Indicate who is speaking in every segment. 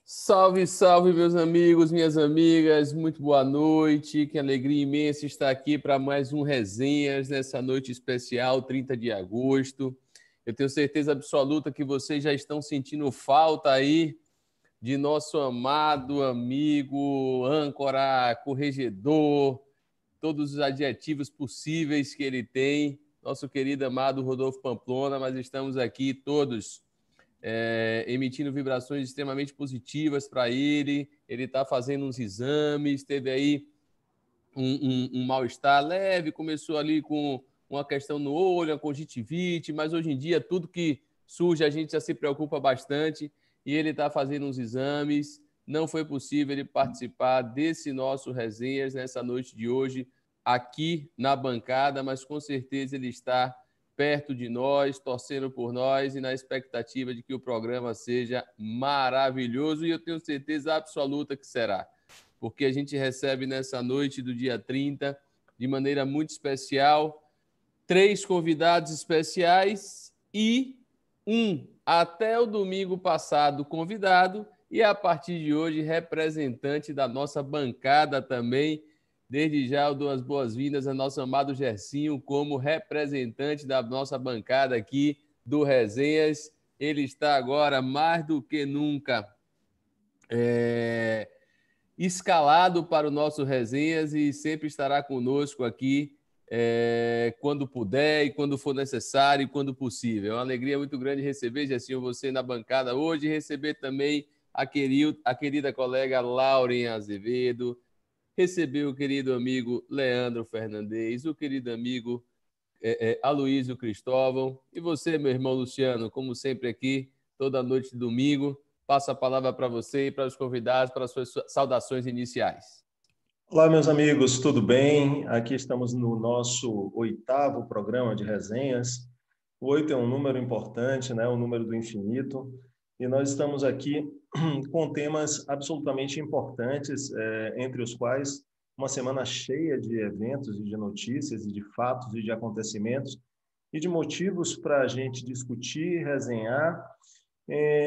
Speaker 1: Salve, salve, meus amigos, minhas amigas, muito boa noite. Que alegria imensa estar aqui para mais um Resenhas nessa noite especial, 30 de agosto. Eu tenho certeza absoluta que vocês já estão sentindo falta aí de nosso amado amigo, âncora, corregedor, todos os adjetivos possíveis que ele tem, nosso querido amado Rodolfo Pamplona, mas estamos aqui todos emitindo vibrações extremamente positivas para ele. Ele está fazendo uns exames, teve aí um mal-estar leve, começou ali com uma questão no olho, uma conjuntivite, mas hoje em dia tudo que surge a gente já se preocupa bastante e ele está fazendo uns exames. Não foi possível ele participar desse nosso Resenhas nessa noite de hoje aqui na bancada, mas com certeza ele está perto de nós, torcendo por nós e na expectativa de que o programa seja maravilhoso, e eu tenho certeza absoluta que será, porque a gente recebe nessa noite do dia 30, de maneira muito especial, 3 convidados especiais e até o domingo passado convidado, e a partir de hoje representante da nossa bancada também. Desde já eu dou as boas-vindas ao nosso amado Gersinho como representante da nossa bancada aqui do Resenhas. Ele está agora mais do que nunca escalado para o nosso Resenhas e sempre estará conosco aqui quando puder e quando for necessário e quando possível. É uma alegria muito grande receber, Gersinho, você na bancada hoje, e receber também a querida colega Lauren Azevedo, receber o querido amigo Leandro Fernandes, o querido amigo Aloysio Cristóvão, e você, meu irmão Luciano, como sempre aqui, toda noite de domingo. Passo a palavra para você e para os convidados, para as suas saudações iniciais.
Speaker 2: Olá, meus amigos, tudo bem? Aqui estamos no nosso 8º programa de resenhas. O 8 é um número importante, né? Um número do infinito. E nós estamos aqui com temas absolutamente importantes, entre os quais uma semana cheia de eventos e de notícias e de fatos e de acontecimentos e de motivos para a gente discutir, resenhar.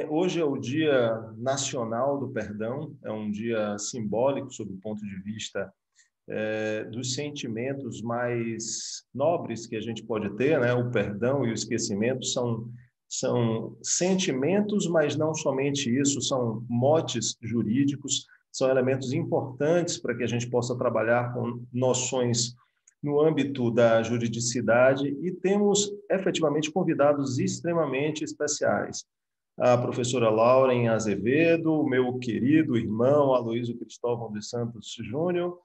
Speaker 2: Hoje é o Dia Nacional do Perdão, é um dia simbólico sob o ponto de vista dos sentimentos mais nobres que a gente pode ter, né? O perdão e o esquecimento são sentimentos, mas não somente isso, são motes jurídicos, são elementos importantes para que a gente possa trabalhar com noções no âmbito da juridicidade, e temos efetivamente convidados extremamente especiais. A professora Lauren Azevedo, o meu querido irmão Aloysio Cristóvão dos Santos Júnior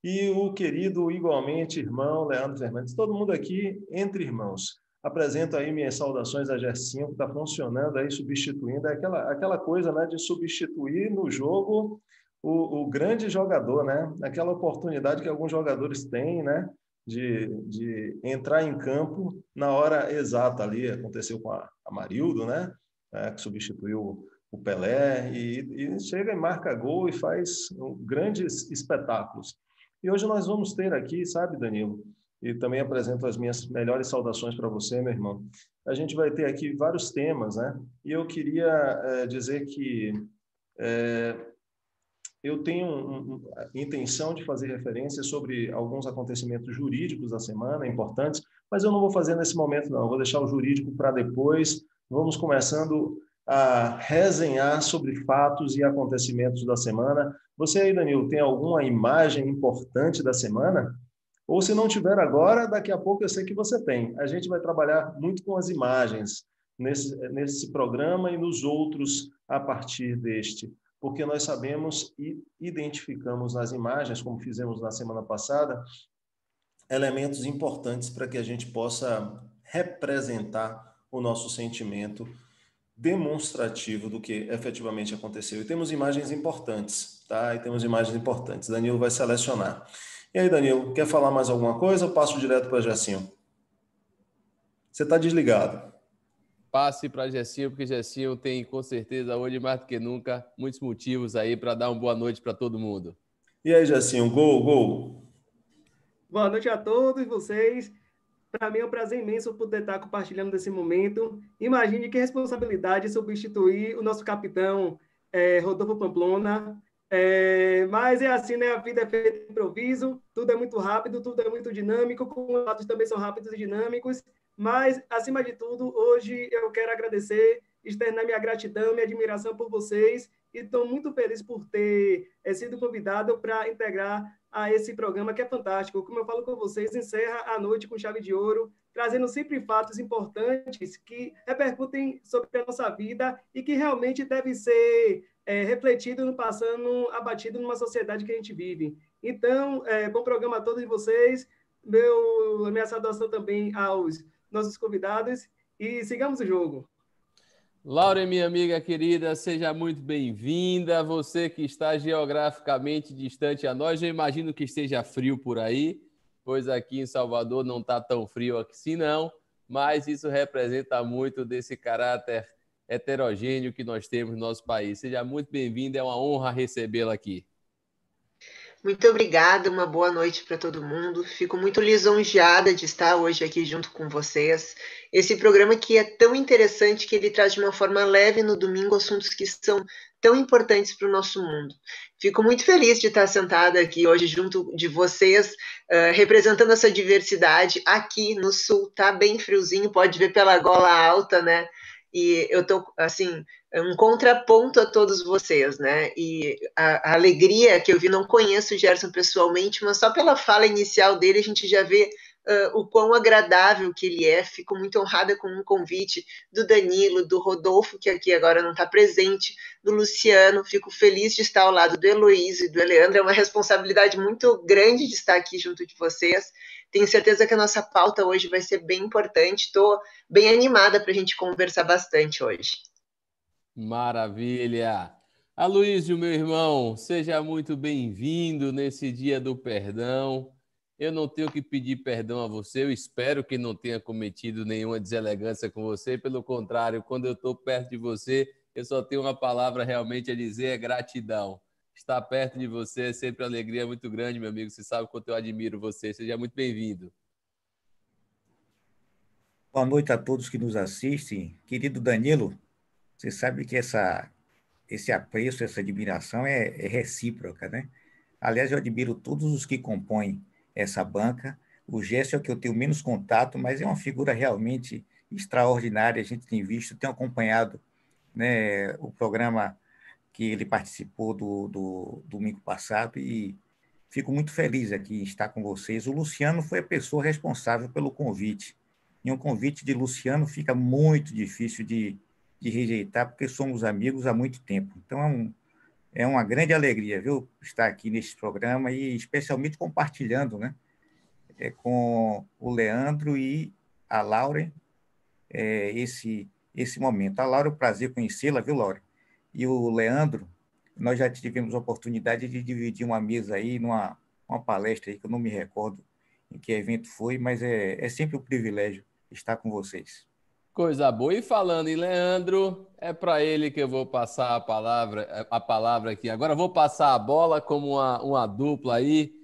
Speaker 2: e o querido, igualmente, irmão Leandro Fernandes. Todo mundo aqui entre irmãos. Apresento aí minhas saudações a Gersinho, que está funcionando aí, substituindo. É aquela coisa, né, de substituir no jogo o grande jogador, né? Aquela oportunidade que alguns jogadores têm, né, de entrar em campo na hora exata ali. Aconteceu com a Marildo, né? Que substituiu o Pelé, e chega e marca gol e faz grandes espetáculos. E hoje nós vamos ter aqui, sabe, Danilo, e também apresento as minhas melhores saudações para você, meu irmão. A gente vai ter aqui vários temas, né? E eu queria dizer que eu tenho a intenção de fazer referência sobre alguns acontecimentos jurídicos da semana, importantes, mas eu não vou fazer nesse momento, não. Eu vou deixar o jurídico para depois. Vamos começando a resenhar sobre fatos e acontecimentos da semana. Você aí, Danilo, tem alguma imagem importante da semana? Ou se não tiver agora, daqui a pouco eu sei que você tem. A gente vai trabalhar muito com as imagens nesse programa e nos outros a partir deste, porque nós sabemos e identificamos nas imagens, como fizemos na semana passada, elementos importantes para que a gente possa representar o nosso sentimento demonstrativo do que efetivamente aconteceu. E temos imagens importantes, tá? E temos imagens importantes. Danilo vai selecionar. E aí, Danilo, quer falar mais alguma coisa ou passo direto para Gersinho? Você está desligado.
Speaker 1: Passe para Gersinho, porque Gersinho tem, com certeza, hoje mais do que nunca, muitos motivos aí para dar uma boa noite para todo mundo.
Speaker 2: E aí, Gersinho, gol!
Speaker 3: Boa noite a todos vocês. Para mim é um prazer imenso poder estar compartilhando desse momento. Imagine que responsabilidade substituir o nosso capitão Rodolfo Pamplona. Mas é assim, né? A vida é feita de improviso, tudo é muito rápido, tudo é muito dinâmico, como os fatos também são rápidos e dinâmicos. Mas, acima de tudo, hoje eu quero agradecer, externar minha gratidão, minha admiração por vocês, e estou muito feliz por ter sido convidado para integrar a esse programa que é fantástico. Como eu falo com vocês, encerra a noite com chave de ouro, trazendo sempre fatos importantes que repercutem sobre a nossa vida e que realmente devem ser refletido no passando, abatido numa sociedade que a gente vive. Então, bom programa a todos vocês, minha saudação também aos nossos convidados e sigamos o jogo.
Speaker 1: Laura, minha amiga querida, seja muito bem-vinda. Você que está geograficamente distante a nós, eu imagino que esteja frio por aí, pois aqui em Salvador não está tão frio assim não, mas isso representa muito desse caráter heterogêneo que nós temos no nosso país. Seja muito bem-vinda, é uma honra recebê-la aqui.
Speaker 4: Muito obrigada, uma boa noite para todo mundo. Fico muito lisonjeada de estar hoje aqui junto com vocês. Esse programa que é tão interessante que ele traz de uma forma leve no domingo assuntos que são tão importantes para o nosso mundo. Fico muito feliz de estar sentada aqui hoje junto de vocês, representando essa diversidade. Aqui no Sul tá bem friozinho, pode ver pela gola alta, né? E eu tô, assim, um contraponto a todos vocês, né? E a alegria que eu vi, não conheço o Gerson pessoalmente, mas só pela fala inicial dele a gente já vê o quão agradável que ele é. Fico muito honrada com um convite do Danilo, do Rodolfo, que aqui agora não está presente, do Luciano. Fico feliz de estar ao lado do Heloísio e do Eleandro. É uma responsabilidade muito grande de estar aqui junto de vocês. Tenho certeza que a nossa pauta hoje vai ser bem importante. Estou bem animada para a gente conversar bastante hoje.
Speaker 1: Maravilha! Aloísio, meu irmão, seja muito bem-vindo nesse dia do perdão. Eu não tenho que pedir perdão a você, eu espero que não tenha cometido nenhuma deselegância com você. Pelo contrário, quando eu estou perto de você, eu só tenho uma palavra realmente a dizer, é gratidão. Estar perto de você é sempre uma alegria muito grande, meu amigo. Você sabe o quanto eu admiro você. Seja muito bem-vindo.
Speaker 5: Boa noite a todos que nos assistem. Querido Danilo, você sabe que esse apreço, essa admiração é recíproca, né? Aliás, eu admiro todos os que compõem essa banca. O Gerson é o que eu tenho menos contato, mas é uma figura realmente extraordinária. A gente tem visto, tem acompanhado, né, o programa que ele participou do domingo passado e fico muito feliz aqui em estar com vocês. O Luciano foi a pessoa responsável pelo convite. E um convite de Luciano fica muito difícil de rejeitar, porque somos amigos há muito tempo. Então, é uma grande alegria, viu, estar aqui neste programa e especialmente compartilhando, né, com o Leandro e a Laura esse momento. A Laura, é um prazer conhecê-la, viu, Laura? E o Leandro, nós já tivemos a oportunidade de dividir uma mesa aí, uma palestra aí, que eu não me recordo em que evento foi, mas é sempre um privilégio estar com vocês.
Speaker 1: Coisa boa. E falando em Leandro, é para ele que eu vou passar a palavra aqui. Agora eu vou passar a bola como uma dupla aí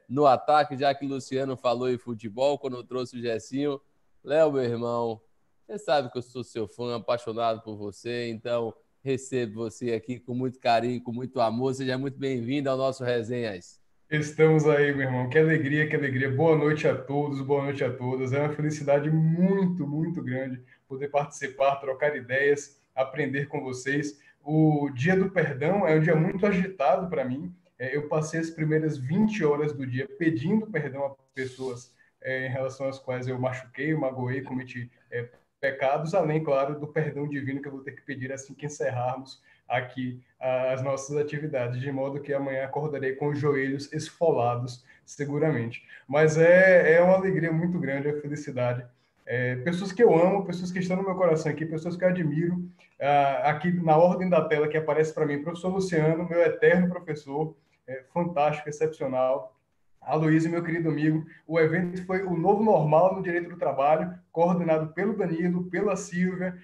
Speaker 1: no ataque, já que o Luciano falou em futebol, quando eu trouxe o Gessinho. Léo, meu irmão, você sabe que eu sou seu fã, apaixonado por você, então recebo você aqui com muito carinho, com muito amor. Seja muito bem-vindo ao nosso Resenhas.
Speaker 6: Estamos aí, meu irmão. Que alegria, que alegria. Boa noite a todos, boa noite a todas. É uma felicidade muito, muito grande poder participar, trocar ideias, aprender com vocês. O Dia do Perdão é um dia muito agitado para mim. Eu passei as primeiras 20 horas do dia pedindo perdão a pessoas em relação às quais eu machuquei, magoei, cometi pecados, além, claro, do perdão divino que eu vou ter que pedir assim que encerrarmos aqui as nossas atividades, de modo que amanhã acordarei com os joelhos esfolados, seguramente. Mas é uma alegria muito grande, a felicidade. Pessoas que eu amo, pessoas que estão no meu coração aqui, pessoas que eu admiro. Aqui na ordem da tela que aparece para mim, professor Luciano, meu eterno professor, fantástico, excepcional. Aloísio, meu querido amigo, o evento foi o novo normal no direito do trabalho, coordenado pelo Danilo, pela Silvia,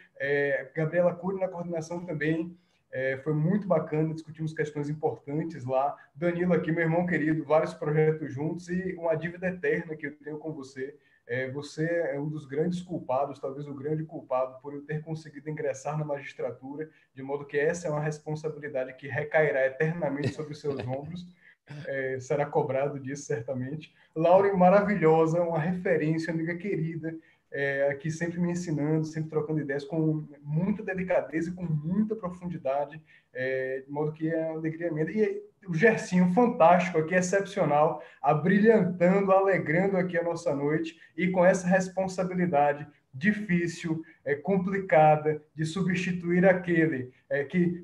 Speaker 6: Gabriela Cury na coordenação também. Foi muito bacana, discutimos questões importantes lá. Danilo aqui, meu irmão querido, vários projetos juntos e uma dívida eterna que eu tenho com você. Você é um dos grandes culpados, talvez o grande culpado, por eu ter conseguido ingressar na magistratura, de modo que essa é uma responsabilidade que recairá eternamente sobre os seus ombros. Será cobrado disso, certamente. Lauren, maravilhosa, uma referência, amiga querida, aqui sempre me ensinando, sempre trocando ideias com muita delicadeza e com muita profundidade, de modo que é uma alegria minha. E o Gersinho, fantástico aqui, excepcional, abrilhantando, alegrando aqui a nossa noite, e com essa responsabilidade difícil, complicada, de substituir aquele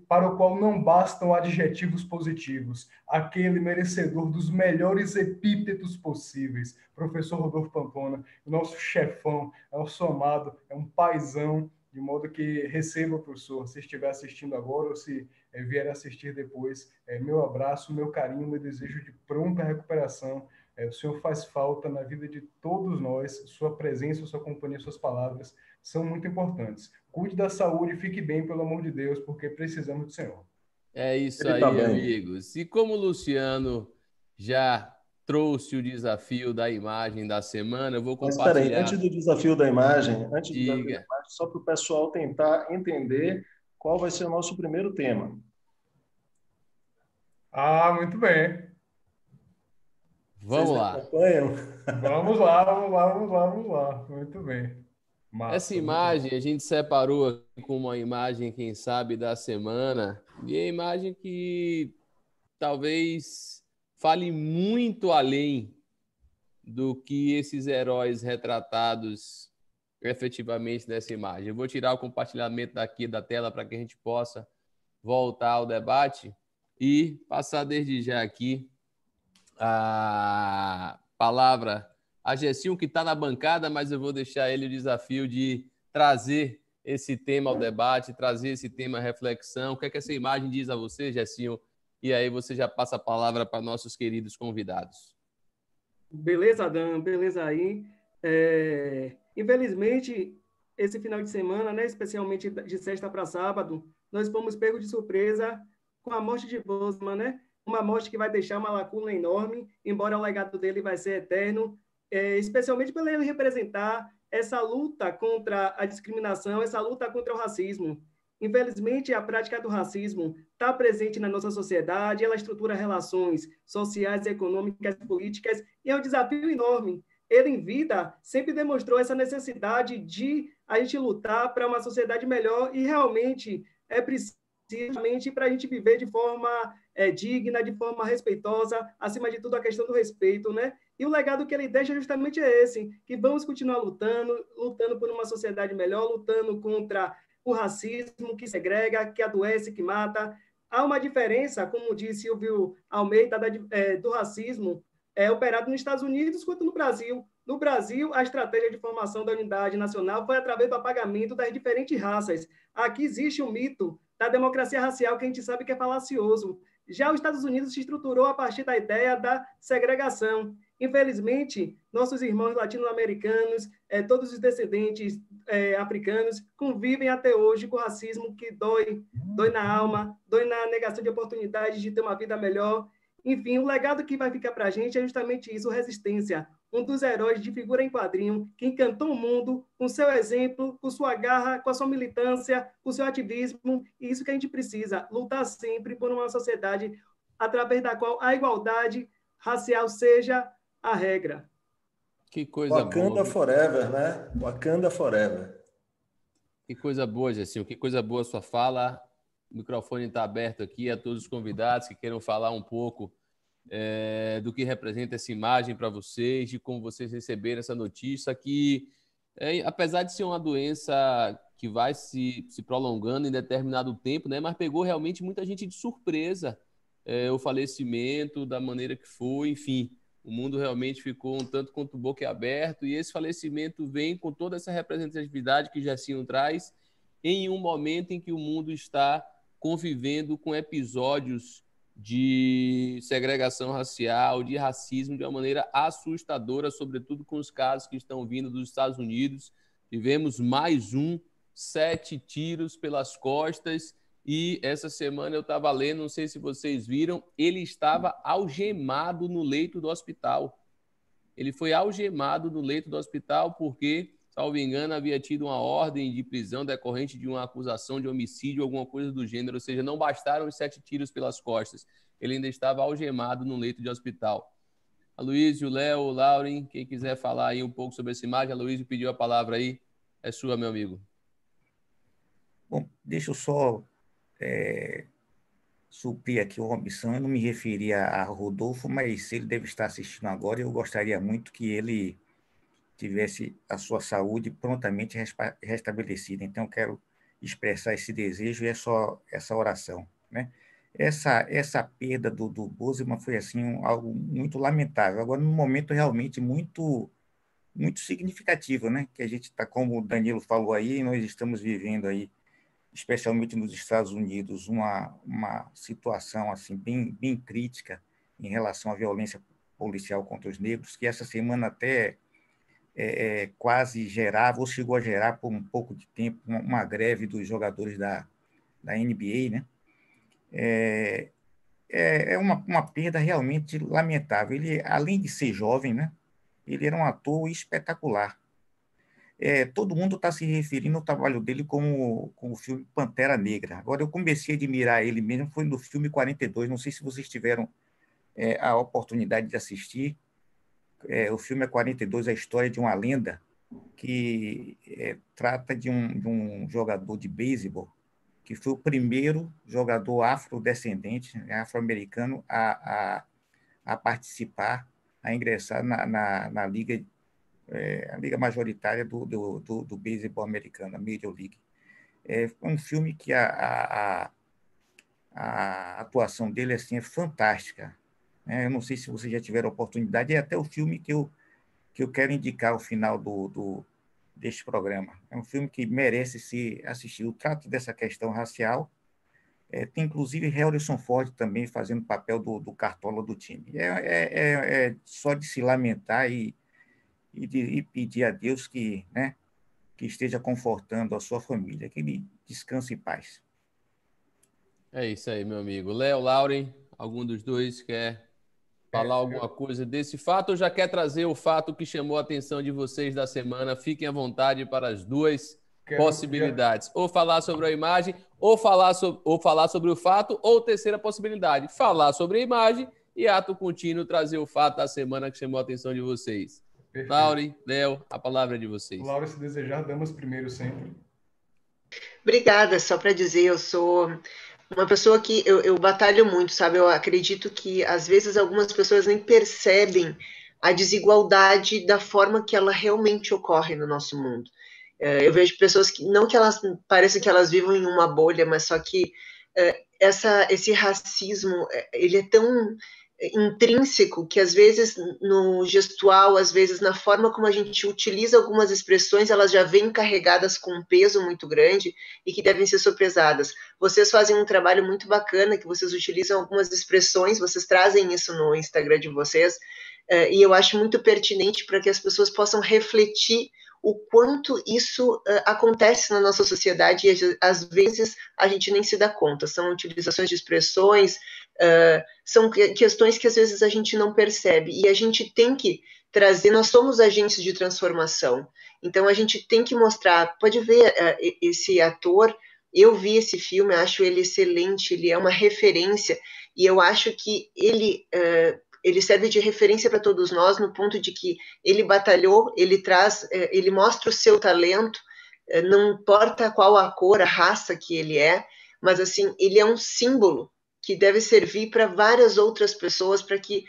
Speaker 6: para o qual não bastam adjetivos positivos, aquele merecedor dos melhores epítetos possíveis, professor Rodolfo Pamplona, nosso chefão, nosso amado, é um paizão, de modo que receba, professor, se estiver assistindo agora ou se vier assistir depois, meu abraço, meu carinho, meu desejo de pronta recuperação. O senhor faz falta na vida de todos nós, sua presença, sua companhia, suas palavras são muito importantes. Cuide da saúde, fique bem, pelo amor de Deus, porque precisamos do senhor.
Speaker 1: É isso
Speaker 2: Ele
Speaker 1: aí,
Speaker 2: tá bem.
Speaker 1: amigos. E como o Luciano já trouxe o desafio da imagem da semana, eu vou
Speaker 2: Mas espera aí,
Speaker 1: compartilhar.
Speaker 2: antes do desafio da imagem,
Speaker 1: Diga.
Speaker 2: só para o pessoal tentar entender qual vai ser o nosso primeiro tema.
Speaker 6: Muito bem.
Speaker 1: Vamos
Speaker 2: Vocês me
Speaker 1: lá.
Speaker 2: acompanham?
Speaker 6: Vamos lá, vamos lá, vamos lá, vamos lá. Muito bem. Massa,
Speaker 1: Essa imagem a gente separou aqui com uma imagem, quem sabe, da semana, e é a imagem que talvez fale muito além do que esses heróis retratados efetivamente nessa imagem. Eu vou tirar o compartilhamento daqui da tela para que a gente possa voltar ao debate e passar desde já aqui a palavra a Gessinho, que está na bancada, mas eu vou deixar ele o desafio de trazer esse tema ao debate, trazer esse tema à reflexão. O que é que essa imagem diz a você, Gessinho? E aí você já passa a palavra para nossos queridos convidados.
Speaker 3: Beleza, Dan, beleza aí. Infelizmente, esse final de semana, né, especialmente de sexta para sábado, nós fomos pegos de surpresa com a morte de Bosman, né? Uma morte que vai deixar uma lacuna enorme, embora o legado dele vai ser eterno, especialmente por ele representar essa luta contra a discriminação, essa luta contra o racismo. Infelizmente, a prática do racismo está presente na nossa sociedade, ela estrutura relações sociais, econômicas, políticas, e é um desafio enorme. Ele, em vida, sempre demonstrou essa necessidade de a gente lutar para uma sociedade melhor, e realmente é preciso para a gente viver de forma digna, de forma respeitosa, acima de tudo a questão do respeito, né? E o legado que ele deixa justamente é esse, que vamos continuar lutando por uma sociedade melhor, lutando contra o racismo que segrega, que adoece, que mata. Há uma diferença, como disse Silvio Almeida, do racismo operado nos Estados Unidos quanto no Brasil. No Brasil, a estratégia de formação da unidade nacional foi através do apagamento das diferentes raças. Aqui existe um mito da democracia racial que a gente sabe que é falacioso. Já os Estados Unidos se estruturou a partir da ideia da segregação. Infelizmente, nossos irmãos latino-americanos, todos os descendentes africanos, convivem até hoje com o racismo que dói na alma, dói na negação de oportunidades de ter uma vida melhor. Enfim, o legado que vai ficar para a gente é justamente isso, resistência. Um dos heróis de figura em quadrinho que encantou o mundo com seu exemplo, com sua garra, com a sua militância, com seu ativismo. E isso que a gente precisa, lutar sempre por uma sociedade através da qual a igualdade racial seja a regra.
Speaker 1: Que coisa
Speaker 2: Wakanda
Speaker 1: boa.
Speaker 2: Forever, né? Wakanda Forever.
Speaker 1: Que coisa boa, Gessinho. Que coisa boa a sua fala. O microfone está aberto aqui a todos os convidados que queiram falar um pouco do que representa essa imagem para vocês, de como vocês receberam essa notícia, que apesar de ser uma doença que vai se prolongando em determinado tempo, né, mas pegou realmente muita gente de surpresa o falecimento, da maneira que foi, enfim, o mundo realmente ficou um tanto quanto boquiaberto, e esse falecimento vem com toda essa representatividade que Gessinho traz, em um momento em que o mundo está convivendo com episódios de segregação racial, de racismo, de uma maneira assustadora, sobretudo com os casos que estão vindo dos Estados Unidos. Tivemos mais 7 tiros pelas costas, e essa semana eu estava lendo, não sei se vocês viram, ele estava algemado no leito do hospital. Ele foi algemado no leito do hospital porque, salvo engano, havia tido uma ordem de prisão decorrente de uma acusação de homicídio, alguma coisa do gênero, ou seja, não bastaram os 7 tiros pelas costas. Ele ainda estava algemado no leito de hospital. Aloysio, Léo, Lauren, quem quiser falar aí um pouco sobre essa imagem, Aloysio pediu a palavra aí, é sua, meu amigo.
Speaker 5: Bom, deixa eu só suprir aqui uma omissão. Eu não me referia a Rodolfo, mas ele deve estar assistindo agora e eu gostaria muito que ele tivesse a sua saúde prontamente restabelecida. Então, quero expressar esse desejo e essa oração, né? Essa perda do Bosman foi assim algo muito lamentável. Agora, num momento realmente muito significativo, né? Que a gente está, como o Danilo falou aí, nós estamos vivendo aí, especialmente nos Estados Unidos, uma situação assim bem crítica em relação à violência policial contra os negros, que essa semana até quase gerava, ou chegou a gerar por um pouco de tempo, uma greve dos jogadores da NBA, né? É uma perda realmente lamentável. Ele, além de ser jovem, né? Ele era um ator espetacular. Todo mundo está se referindo ao trabalho dele como o filme Pantera Negra. Agora, eu comecei a admirar ele mesmo, foi no filme 42, não sei se vocês tiveram a oportunidade de assistir. O filme é 42, a história de uma lenda que trata de um jogador de beisebol que foi o primeiro jogador afrodescendente, afro-americano, a participar, a ingressar na liga, a liga majoritária do beisebol americano, a Major League. É um filme que a atuação dele assim, é fantástica. Eu não sei se vocês já tiveram a oportunidade, é até o filme que eu quero indicar ao final deste programa. É um filme que merece ser assistido. Trata dessa questão racial. Tem, inclusive, Harrison Ford também fazendo o papel do cartola do time. É só de se lamentar e pedir a Deus que esteja confortando a sua família, que ele descanse em paz.
Speaker 1: É isso aí, meu amigo. Léo, Lauren, algum dos dois quer falar alguma coisa desse fato ou já quer trazer o fato que chamou a atenção de vocês da semana? Fiquem à vontade para as duas possibilidades. Ou falar sobre a imagem, ou falar sobre o fato, ou terceira possibilidade, falar sobre a imagem e ato contínuo trazer o fato da semana que chamou a atenção de vocês. Perfeito. Lauren, Léo, a palavra é de vocês.
Speaker 6: Laura, se desejar, damas primeiro sempre.
Speaker 4: Obrigada, só para dizer, eu sou uma pessoa que eu batalho muito, sabe? Eu acredito que, às vezes, algumas pessoas nem percebem a desigualdade da forma que ela realmente ocorre no nosso mundo. Eu vejo pessoas que, não que elas pareçam que elas vivam em uma bolha, mas só que esse racismo, ele é tão intrínseco que, às vezes, no gestual, às vezes, na forma como a gente utiliza algumas expressões, elas já vêm carregadas com um peso muito grande e que devem ser sopesadas. Vocês fazem um trabalho muito bacana, que vocês utilizam algumas expressões, vocês trazem isso no Instagram de vocês, e eu acho muito pertinente para que as pessoas possam refletir o quanto isso acontece na nossa sociedade e, às vezes, a gente nem se dá conta. São utilizações de expressões, são questões que, às vezes, a gente não percebe. E a gente tem que trazer, nós somos agentes de transformação. Então, a gente tem que mostrar, pode ver esse ator, eu vi esse filme, acho ele excelente, ele é uma referência, e eu acho que ele serve de referência para todos nós, no ponto de que ele batalhou, ele mostra o seu talento, não importa qual a cor, a raça que ele é, mas assim, ele é um símbolo que deve servir para várias outras pessoas, para que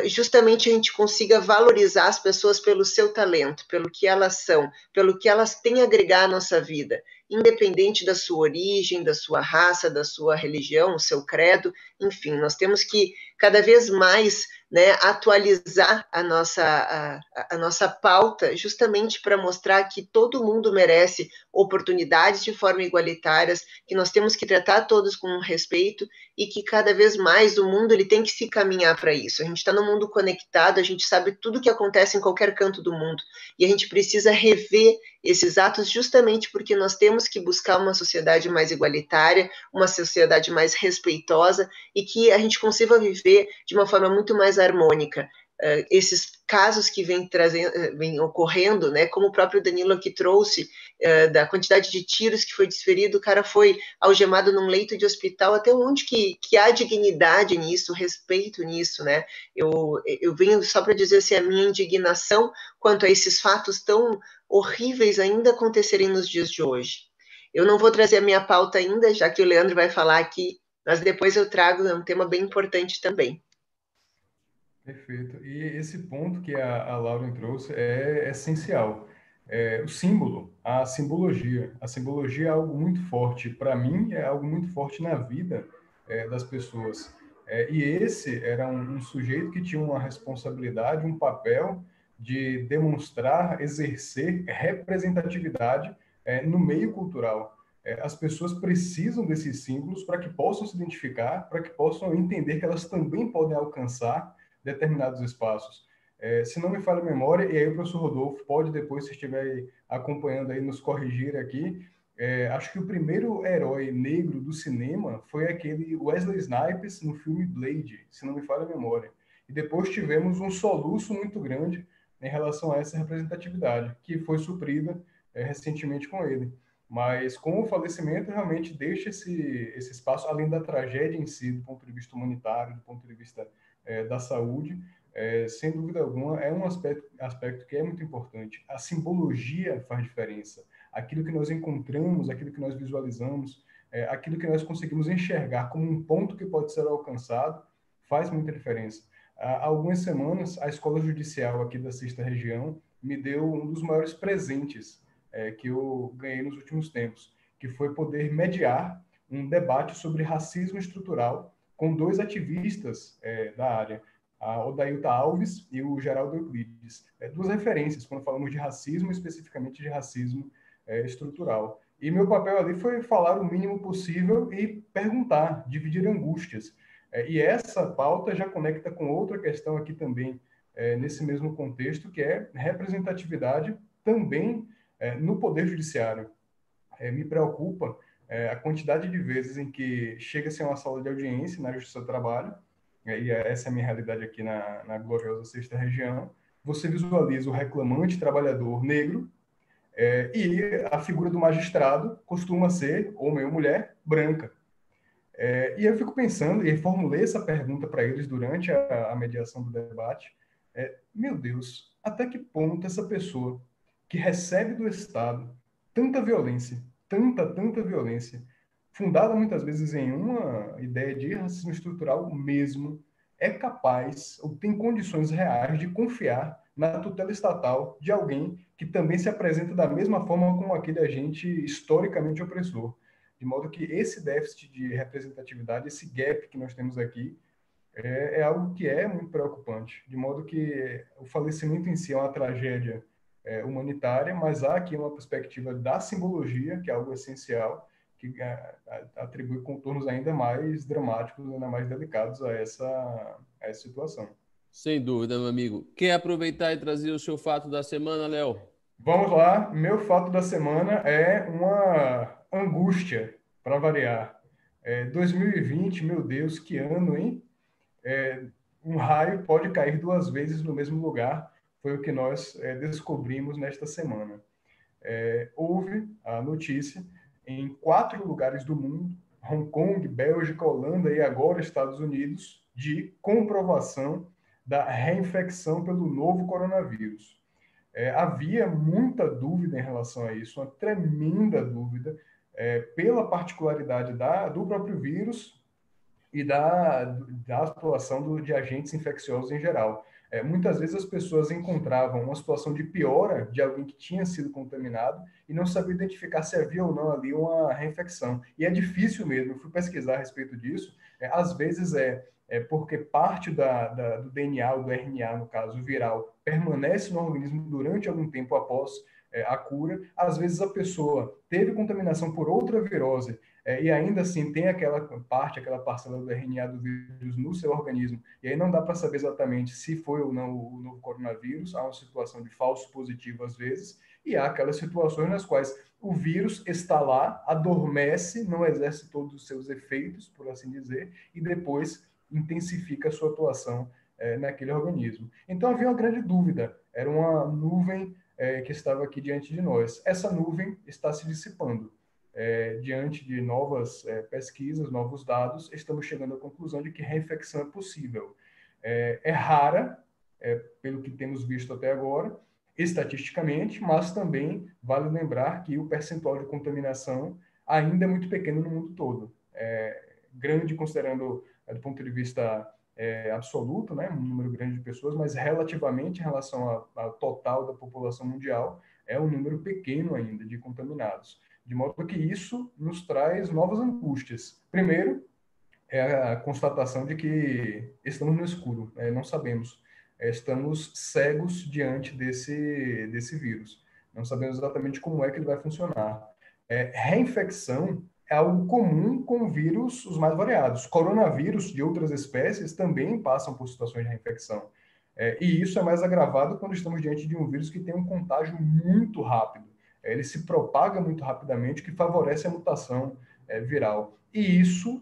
Speaker 4: justamente a gente consiga valorizar as pessoas pelo seu talento, pelo que elas são, pelo que elas têm a agregar à nossa vida, independente da sua origem, da sua raça, da sua religião, o seu credo, enfim, nós temos que cada vez mais atualizar a nossa pauta, justamente para mostrar que todo mundo merece oportunidades de forma igualitárias, que nós temos que tratar todos com respeito e que cada vez mais o mundo ele tem que se caminhar para isso. A gente está num mundo conectado, a gente sabe tudo o que acontece em qualquer canto do mundo e a gente precisa rever esses atos justamente porque nós temos que buscar uma sociedade mais igualitária, uma sociedade mais respeitosa e que a gente consiga viver de uma forma muito mais harmônica. esses casos que vêm ocorrendo, né? Como o próprio Danilo aqui trouxe, da quantidade de tiros que foi desferido, o cara foi algemado num leito de hospital, até onde que há dignidade nisso, respeito nisso, né? Eu venho só para dizer assim, a minha indignação quanto a esses fatos tão horríveis ainda acontecerem nos dias de hoje. Eu não vou trazer a minha pauta ainda, já que o Leandro vai falar aqui, mas depois eu trago um tema bem importante também.
Speaker 6: Perfeito. E esse ponto que a Lauren trouxe é essencial. O símbolo, a simbologia. A simbologia é algo muito forte. Para mim, é algo muito forte na vida das pessoas. E esse era um sujeito que tinha uma responsabilidade, um papel de demonstrar, exercer representatividade no meio cultural. As pessoas precisam desses símbolos para que possam se identificar, para que possam entender que elas também podem alcançar determinados espaços. Se não me falha a memória, e aí o professor Rodolfo pode depois, se estiver acompanhando aí, nos corrigir aqui, acho que o primeiro herói negro do cinema foi aquele Wesley Snipes no filme Blade, se não me falha a memória. E depois tivemos um soluço muito grande em relação a essa representatividade, que foi suprida recentemente com ele. Mas com o falecimento, realmente deixa esse espaço, além da tragédia em si, do ponto de vista humanitário, do ponto de vista da saúde, sem dúvida alguma, é um aspecto que é muito importante. A simbologia faz diferença. Aquilo que nós encontramos, aquilo que nós visualizamos, aquilo que nós conseguimos enxergar como um ponto que pode ser alcançado, faz muita diferença. Há algumas semanas, a Escola Judicial aqui da Sexta Região me deu um dos maiores presentes que eu ganhei nos últimos tempos, que foi poder mediar um debate sobre racismo estrutural com dois ativistas da área, a Odailta Alves e o Geraldo Euclides. Duas referências quando falamos de racismo, especificamente de racismo estrutural. E meu papel ali foi falar o mínimo possível e perguntar, dividir angústias. E essa pauta já conecta com outra questão aqui também, nesse mesmo contexto, que é representatividade também no Poder Judiciário. Me preocupa a quantidade de vezes em que chega-se a uma sala de audiência na Justiça do Trabalho, e essa é a minha realidade aqui na gloriosa Sexta Região, você visualiza o reclamante trabalhador negro e a figura do magistrado costuma ser, homem ou mulher, branca. E eu fico pensando, e formulei essa pergunta para eles durante a mediação do debate, meu Deus, até que ponto essa pessoa que recebe do Estado tanta violência, tanta violência, fundada muitas vezes em uma ideia de racismo estrutural mesmo, é capaz ou tem condições reais de confiar na tutela estatal de alguém que também se apresenta da mesma forma como aquele agente historicamente opressor. De modo que esse déficit de representatividade, esse gap que nós temos aqui, é algo que é muito preocupante. De modo que o falecimento em si é uma tragédia humanitária, mas há aqui uma perspectiva da simbologia, que é algo essencial, que atribui contornos ainda mais dramáticos, ainda mais delicados a essa situação.
Speaker 1: Sem dúvida, meu amigo. Quer aproveitar e trazer o seu fato da semana, Léo?
Speaker 6: Vamos lá, meu fato da semana é uma angústia, para variar. 2020, meu Deus, que ano, hein? Um raio pode cair duas vezes no mesmo lugar, foi o que nós descobrimos nesta semana. Houve a notícia em 4 lugares do mundo, Hong Kong, Bélgica, Holanda e agora Estados Unidos, de comprovação da reinfecção pelo novo coronavírus. Havia muita dúvida em relação a isso, uma tremenda dúvida, pela particularidade do próprio vírus e da atuação de agentes infecciosos em geral. Muitas vezes as pessoas encontravam uma situação de piora de alguém que tinha sido contaminado e não sabia identificar se havia ou não ali uma reinfecção. E é difícil mesmo, eu fui pesquisar a respeito disso, às vezes porque parte do DNA, ou do RNA, no caso, viral, permanece no organismo durante algum tempo após a cura. Às vezes a pessoa teve contaminação por outra virose e ainda assim tem aquela parcela do RNA do vírus no seu organismo, e aí não dá para saber exatamente se foi ou não o novo coronavírus. Há uma situação de falso positivo às vezes, e há aquelas situações nas quais o vírus está lá, adormece, não exerce todos os seus efeitos, por assim dizer, e depois intensifica a sua atuação naquele organismo. Então havia uma grande dúvida, era uma nuvem que estava aqui diante de nós. Essa nuvem está se dissipando. Diante de novas pesquisas, novos dados, estamos chegando à conclusão de que reinfecção é possível. É rara, pelo que temos visto até agora, estatisticamente, mas também vale lembrar que o percentual de contaminação ainda é muito pequeno no mundo todo. Grande considerando do ponto de vista absoluto, né, um número grande de pessoas, mas relativamente em relação ao total da população mundial, é um número pequeno ainda de contaminados. De modo que isso nos traz novas angústias. Primeiro, é a constatação de que estamos no escuro, não sabemos. Estamos cegos diante desse vírus. Não sabemos exatamente como é que ele vai funcionar. Reinfecção é algo comum com vírus os mais variados. Coronavírus de outras espécies também passam por situações de reinfecção. E isso é mais agravado quando estamos diante de um vírus que tem um contágio muito rápido. Ele se propaga muito rapidamente, o que favorece a mutação viral. E isso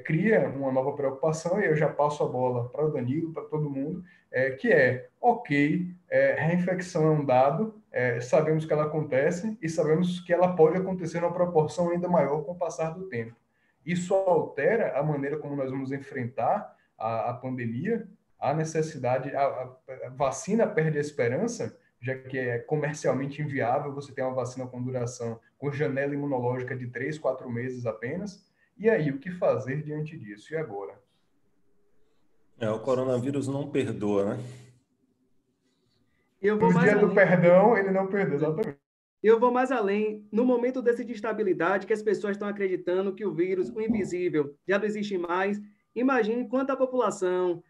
Speaker 6: cria uma nova preocupação, e eu já passo a bola para o Danilo, para todo mundo, reinfecção é um dado, sabemos que ela acontece e sabemos que ela pode acontecer numa proporção ainda maior com o passar do tempo. Isso altera a maneira como nós vamos enfrentar a pandemia, a necessidade, a vacina perde a esperança, já que é comercialmente inviável você ter uma vacina com duração, com janela imunológica de 3, 4 meses apenas. E aí, o que fazer diante disso? E agora?
Speaker 2: O coronavírus não perdoa, né?
Speaker 6: No dia do perdão, ele não perdoa, exatamente.
Speaker 3: Eu vou mais além. No momento dessa instabilidade, que as pessoas estão acreditando que o vírus, o invisível, já não existe mais, imagine quanta população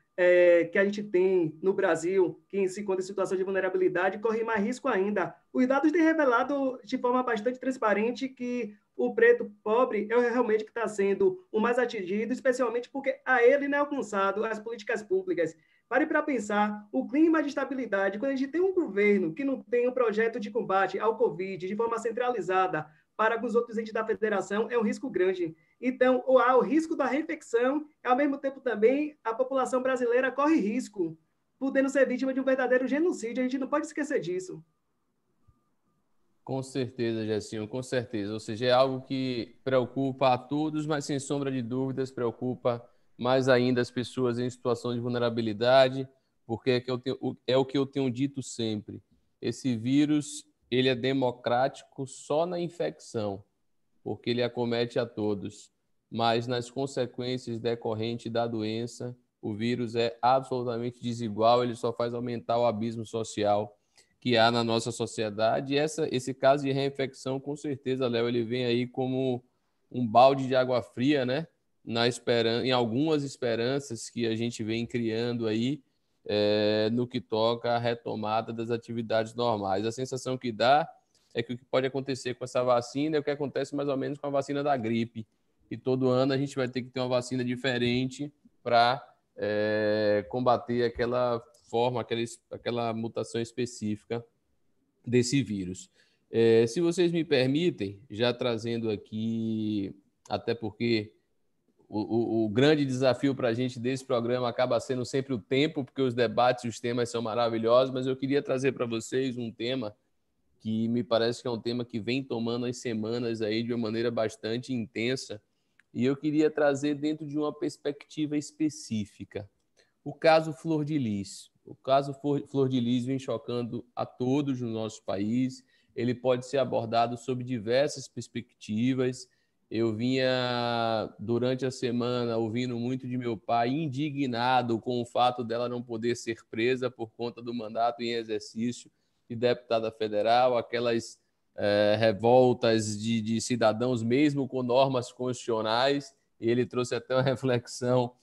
Speaker 3: que a gente tem no Brasil, que se encontra em situação de vulnerabilidade, corre mais risco ainda. Os dados têm revelado de forma bastante transparente que o preto pobre é realmente que está sendo o mais atingido, especialmente porque a ele não é alcançado as políticas públicas. Pare para pensar o clima de estabilidade, quando a gente tem um governo que não tem um projeto de combate ao Covid de forma centralizada para com os outros entes da federação, é um risco grande. Então, o risco da reinfecção, ao mesmo tempo também, a população brasileira corre risco, podendo ser vítima de um verdadeiro genocídio. A gente não pode esquecer disso.
Speaker 1: Com certeza, Gessinho, com certeza. Ou seja, é algo que preocupa a todos, mas sem sombra de dúvidas preocupa mais ainda as pessoas em situação de vulnerabilidade, porque é o que eu tenho dito sempre. Esse vírus, ele é democrático só na infecção, porque ele acomete a todos. Mas nas consequências decorrentes da doença, o vírus é absolutamente desigual, ele só faz aumentar o abismo social que há na nossa sociedade. E esse caso de reinfecção, com certeza, Léo, ele vem aí como um balde de água fria, né? Em algumas esperanças que a gente vem criando aí no que toca à retomada das atividades normais. A sensação que dá é que o que pode acontecer com essa vacina é o que acontece mais ou menos com a vacina da gripe. E todo ano a gente vai ter que ter uma vacina diferente para combater aquela forma, aquela mutação específica desse vírus. Se vocês me permitem, já trazendo aqui, até porque o grande desafio para a gente desse programa acaba sendo sempre o tempo, porque os debates e os temas são maravilhosos, mas eu queria trazer para vocês um tema que me parece que é um tema que vem tomando as semanas aí de uma maneira bastante intensa, e eu queria trazer dentro de uma perspectiva específica. O caso Flor de Lis. O caso Flor de Lis vem chocando a todos no nosso país. Ele pode ser abordado sob diversas perspectivas. Eu vinha, durante a semana, ouvindo muito de meu pai, indignado com o fato dela não poder ser presa por conta do mandato em exercício de deputada federal, aquelas revoltas de cidadãos, mesmo com normas constitucionais. E ele trouxe até uma reflexão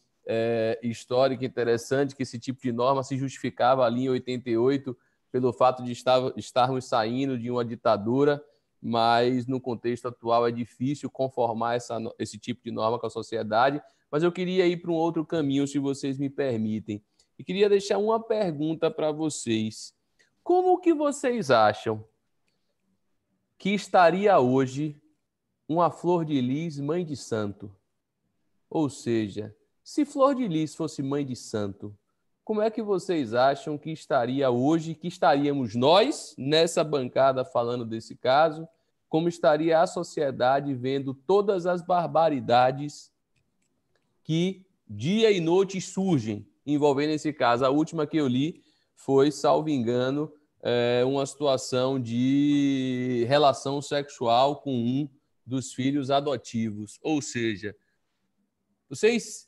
Speaker 1: histórica interessante, que esse tipo de norma se justificava ali em 88 pelo fato de estarmos saindo de uma ditadura, mas no contexto atual é difícil conformar esse tipo de norma com a sociedade. Mas eu queria ir para um outro caminho, se vocês me permitem. E queria deixar uma pergunta para vocês. Como que vocês acham que estaria hoje uma Flor de Lis mãe de santo? Ou seja, se Flor de Lis fosse mãe de santo, como é que vocês acham que estaria hoje, que estaríamos nós nessa bancada falando desse caso, como estaria a sociedade vendo todas as barbaridades que dia e noite surgem envolvendo esse caso? A última que eu li foi, salvo engano, uma situação de relação sexual com um dos filhos adotivos. Ou seja, vocês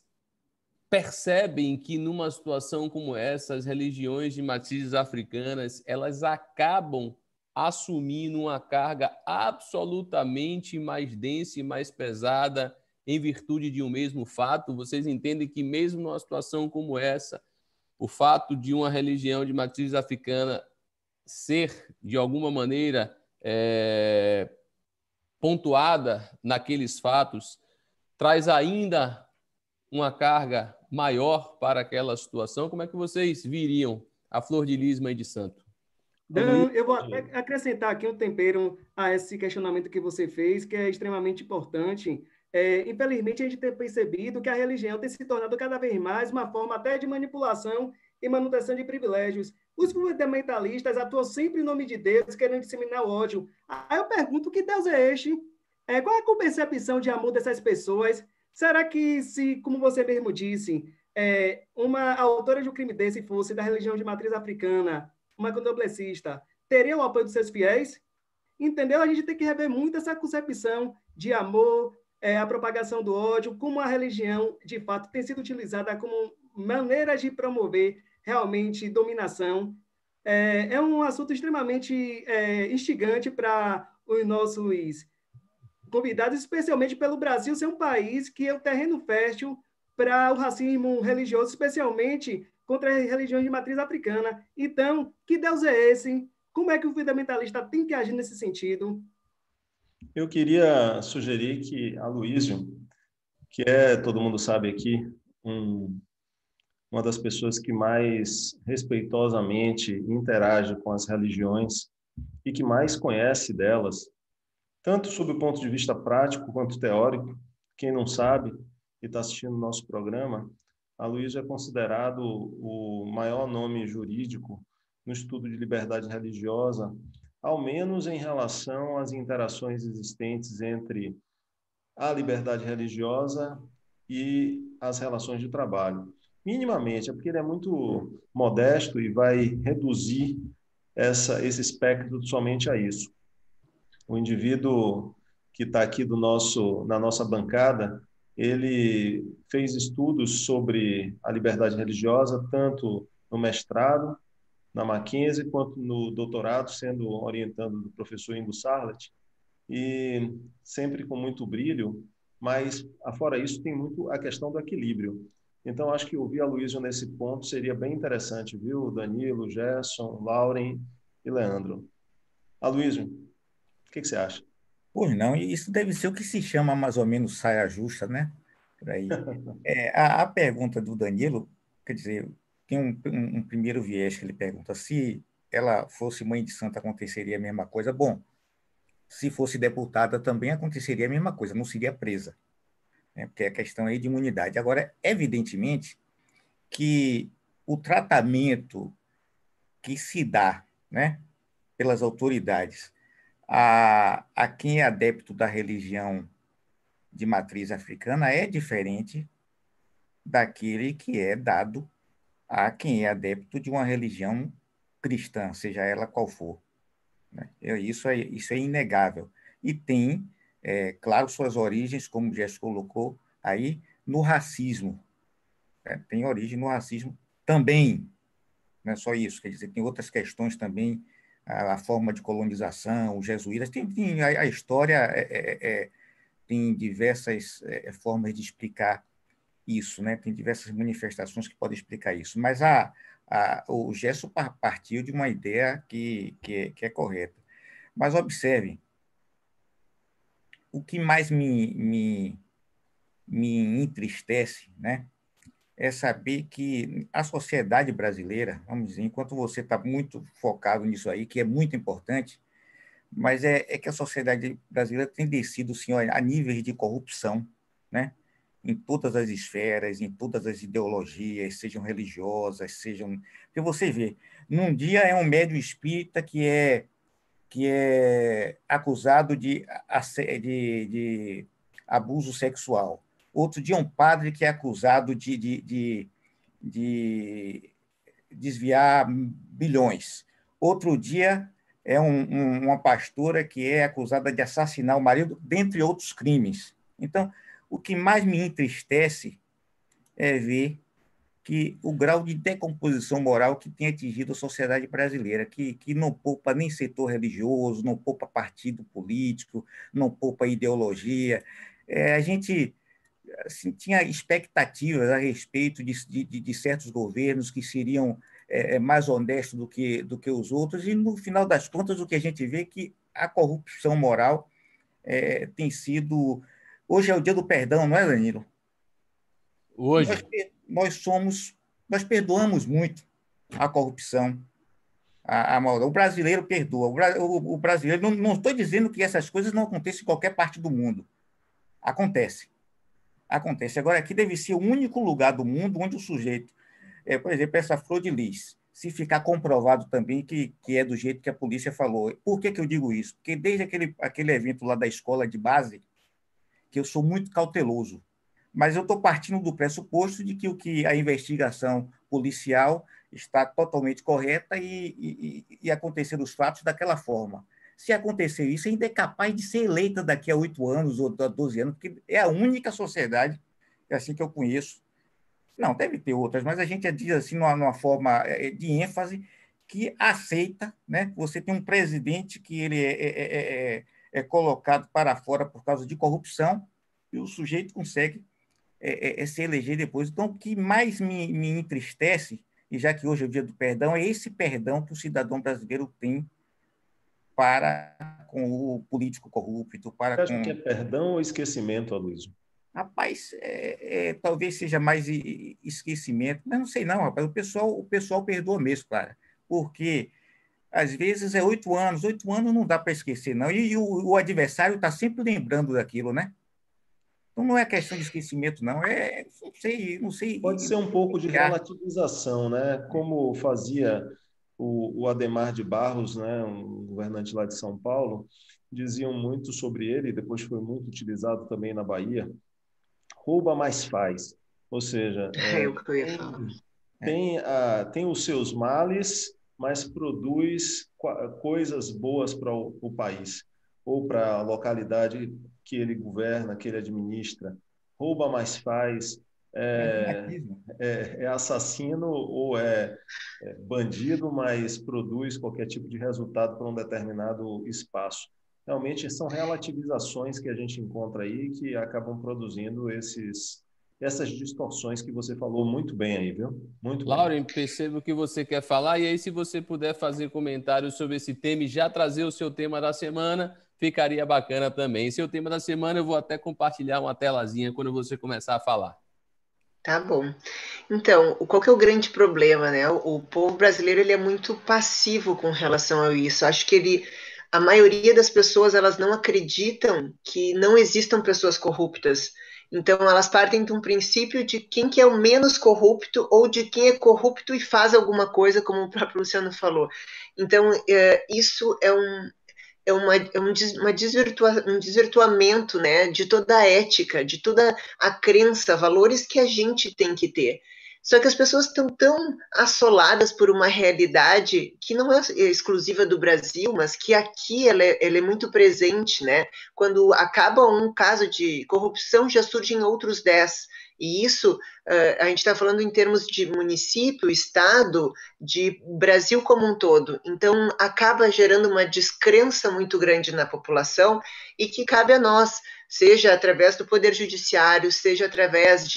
Speaker 1: percebem que numa situação como essa, as religiões de matrizes africanas, elas acabam assumindo uma carga absolutamente mais densa e mais pesada em virtude de um mesmo fato? Vocês entendem que mesmo numa situação como essa, o fato de uma religião de matriz africana ser, de alguma maneira, pontuada naqueles fatos, traz ainda uma carga maior para aquela situação? Como é que vocês viriam a Flor de Lis, mãe de santo?
Speaker 3: Dan, eu vou até acrescentar aqui um tempero a esse questionamento que você fez, que é extremamente importante. Infelizmente, a gente tem percebido que a religião tem se tornado cada vez mais uma forma até de manipulação e manutenção de privilégios. Os fundamentalistas atuam sempre em nome de Deus, querendo disseminar o ódio. Aí eu pergunto, que Deus é este? Qual é a concepção de amor dessas pessoas? Será que, se, como você mesmo disse, uma autora de um crime desse fosse da religião de matriz africana, uma candomblessista, teria o apoio dos seus fiéis? Entendeu? A gente tem que rever muito essa concepção de amor, a propagação do ódio, como a religião, de fato, tem sido utilizada como maneira de promover realmente dominação. É um assunto extremamente instigante para os nossos convidados, especialmente pelo Brasil ser um país que é o terreno fértil para o racismo religioso, especialmente contra as religiões de matriz africana. Então, que Deus é esse? Como é que o fundamentalista tem que agir nesse sentido?
Speaker 2: Eu queria sugerir que Aloísio, que todo mundo sabe aqui, uma das pessoas que mais respeitosamente interage com as religiões e que mais conhece delas, tanto sob o ponto de vista prático quanto teórico. Quem não sabe e está assistindo o nosso programa, Aloísio é considerado o maior nome jurídico no estudo de liberdade religiosa, ao menos em relação às interações existentes entre a liberdade religiosa e as relações de trabalho. Minimamente, é porque ele é muito modesto e vai reduzir esse espectro somente a isso. O indivíduo que está aqui na nossa bancada, ele fez estudos sobre a liberdade religiosa, tanto no mestrado, na Mackenzie, quanto no doutorado, sendo orientando do professor Ingo Sarlat, e sempre com muito brilho, mas, afora isso, tem muito a questão do equilíbrio. Então, acho que ouvir a Aloísio nesse ponto seria bem interessante, viu? Danilo, Gerson, Lauren e Leandro. Aloísio, o que você acha?
Speaker 5: Pois não, e isso deve ser o que se chama mais ou menos saia justa, né? Por aí. A pergunta do Danilo, quer dizer, tem um primeiro viés que ele pergunta: se ela fosse mãe de santo, aconteceria a mesma coisa? Bom, se fosse deputada, também aconteceria a mesma coisa, não seria presa, né? Porque é questão aí de imunidade. Agora, evidentemente que o tratamento que se dá, né, pelas autoridades a quem é adepto da religião de matriz africana é diferente daquele que é dado a quem é adepto de uma religião cristã, seja ela qual for, né? Isso é inegável. E tem, claro, suas origens, como o Jéssica colocou aí, no racismo, né? Tem origem no racismo também, não é só isso, quer dizer, tem outras questões também, a forma de colonização, os jesuítas, a história tem diversas formas de explicar isso, né? Tem diversas manifestações que podem explicar isso, mas o Gerson partiu de uma ideia que é correta. Mas observe, o que mais me entristece, né, é saber que a sociedade brasileira, vamos dizer, enquanto você está muito focado nisso aí, que é muito importante, mas é que a sociedade brasileira tem descido, sim, a níveis de corrupção, né? em todas as esferas, em todas as ideologias, sejam religiosas, sejam... Porque você vê, num dia é um médium espírita que é acusado de abuso sexual. Outro dia, um padre que é acusado de desviar bilhões. Outro dia, é uma pastora que é acusada de assassinar o marido, dentre outros crimes. Então, o que mais me entristece é ver que o grau de decomposição moral que tem atingido a sociedade brasileira, que não poupa nem setor religioso, não poupa partido político, não poupa ideologia. A gente assim, tinha expectativas a respeito de certos governos que seriam mais honestos do que os outros, e, no final das contas, o que a gente vê é que a corrupção moral tem sido... Hoje é o dia do perdão, não é, Danilo?
Speaker 1: Hoje.
Speaker 5: Nós perdoamos muito a corrupção, a maldade. O brasileiro perdoa. O brasileiro, não estou dizendo que essas coisas não acontecem em qualquer parte do mundo. Acontece. Agora, aqui deve ser o único lugar do mundo onde o sujeito, por exemplo, essa flor de lis, se ficar comprovado também que é do jeito que a polícia falou. Por que eu digo isso? Porque desde aquele evento lá da escola de base, que eu sou muito cauteloso, mas eu estou partindo do pressuposto de que a investigação policial está totalmente correta e acontecer os fatos daquela forma. Se acontecer isso, ainda é capaz de ser eleita daqui a 8 anos ou a 12 anos, porque é a única sociedade, é assim que eu conheço. Não, deve ter outras, mas a gente diz assim, numa forma de ênfase, que aceita, né? Você tem um presidente que ele é colocado para fora por causa de corrupção, e o sujeito consegue se eleger depois. Então, o que mais me entristece, e já que hoje é o dia do perdão, é esse perdão que o cidadão brasileiro tem para com o político corrupto.
Speaker 2: Você acha que é perdão ou esquecimento, Aloysio?
Speaker 5: Rapaz, talvez seja mais esquecimento, mas não sei não, rapaz. O pessoal perdoa mesmo, cara, porque às vezes é 8 anos não dá para esquecer, não. E o adversário está sempre lembrando daquilo, né? Então, não é questão de esquecimento, não. Não sei.
Speaker 2: Pode ser um pouco de relativização, né? Como fazia o Adhemar de Barros, né? Um governante lá de São Paulo, diziam muito sobre ele, depois foi muito utilizado também na Bahia, rouba mais faz. Ou seja,
Speaker 4: o que eu ia falar.
Speaker 2: Tem os seus males, mas produz coisas boas para o país ou para a localidade que ele governa, que ele administra. Rouba mais faz, é assassino ou é bandido, mas produz qualquer tipo de resultado para um determinado espaço. Realmente são relativizações que a gente encontra aí que acabam produzindo essas distorções que você falou muito bem aí, viu? Muito bem.
Speaker 1: Lauren, percebo o que você quer falar, e aí se você puder fazer comentários sobre esse tema e já trazer o seu tema da semana, ficaria bacana também. Seu tema da semana eu vou até compartilhar uma telazinha quando você começar a falar.
Speaker 4: Tá bom. Então, qual que é o grande problema, né? O povo brasileiro ele é muito passivo com relação a isso. Acho que a maioria das pessoas elas não acreditam que não existam pessoas corruptas. Então, elas partem de um princípio de quem que é o menos corrupto ou de quem é corrupto e faz alguma coisa, como o próprio Luciano falou. Então, isso é um desvirtuamento, né, de toda a ética, de toda a crença, valores que a gente tem que ter. Só que as pessoas estão tão assoladas por uma realidade que não é exclusiva do Brasil, mas que aqui ela é muito presente, né? Quando acaba um caso de corrupção, já surgem outros 10. E isso, a gente está falando em termos de município, estado, de Brasil como um todo. Então, acaba gerando uma descrença muito grande na população e que cabe a nós, seja através do Poder Judiciário, seja através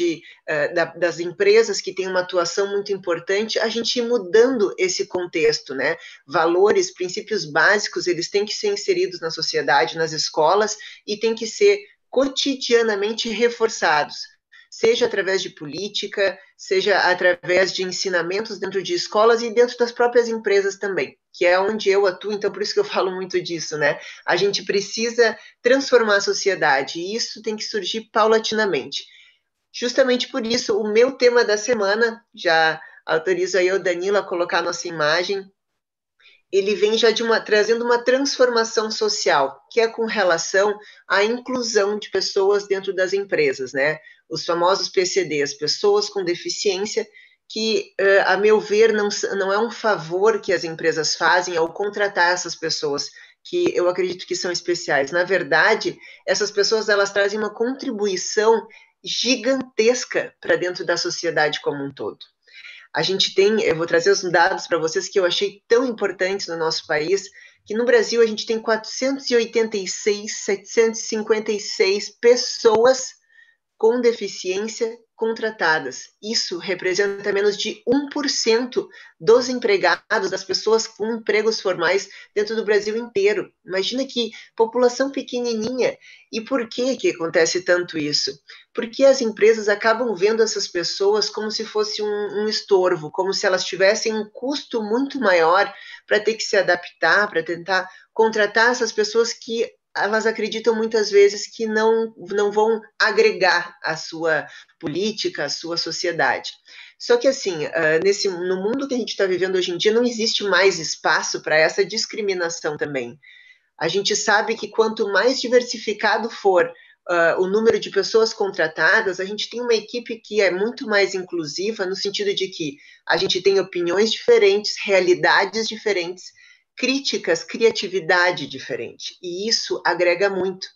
Speaker 4: das empresas que têm uma atuação muito importante, a gente ir mudando esse contexto, né? Valores, princípios básicos, eles têm que ser inseridos na sociedade, nas escolas, e têm que ser cotidianamente reforçados, seja através de política, seja através de ensinamentos dentro de escolas e dentro das próprias empresas também, que é onde eu atuo, então por isso que eu falo muito disso, né? A gente precisa transformar a sociedade e isso tem que surgir paulatinamente. Justamente por isso, o meu tema da semana, já autorizo aí o Danilo a colocar a nossa imagem, ele vem já trazendo uma transformação social, que é com relação à inclusão de pessoas dentro das empresas, né? Os famosos PCDs, pessoas com deficiência, que, a meu ver, não é um favor que as empresas fazem ao contratar essas pessoas, que eu acredito que são especiais. Na verdade, essas pessoas elas trazem uma contribuição gigantesca para dentro da sociedade como um todo. A gente tem, eu vou trazer os dados para vocês que eu achei tão importantes no nosso país, que no Brasil a gente tem 756 pessoas com deficiência contratadas. Isso representa menos de 1% dos empregados, das pessoas com empregos formais dentro do Brasil inteiro. Imagina que população pequenininha. E por que acontece tanto isso? Porque as empresas acabam vendo essas pessoas como se fosse um estorvo, como se elas tivessem um custo muito maior para ter que se adaptar, para tentar contratar essas pessoas que elas acreditam muitas vezes que não vão agregar a sua política, a sua sociedade. Só que, assim, no mundo que a gente está vivendo hoje em dia, não existe mais espaço para essa discriminação também. A gente sabe que quanto mais diversificado for o número de pessoas contratadas, a gente tem uma equipe que é muito mais inclusiva, no sentido de que a gente tem opiniões diferentes, realidades diferentes, críticas, criatividade diferente. E isso agrega muito.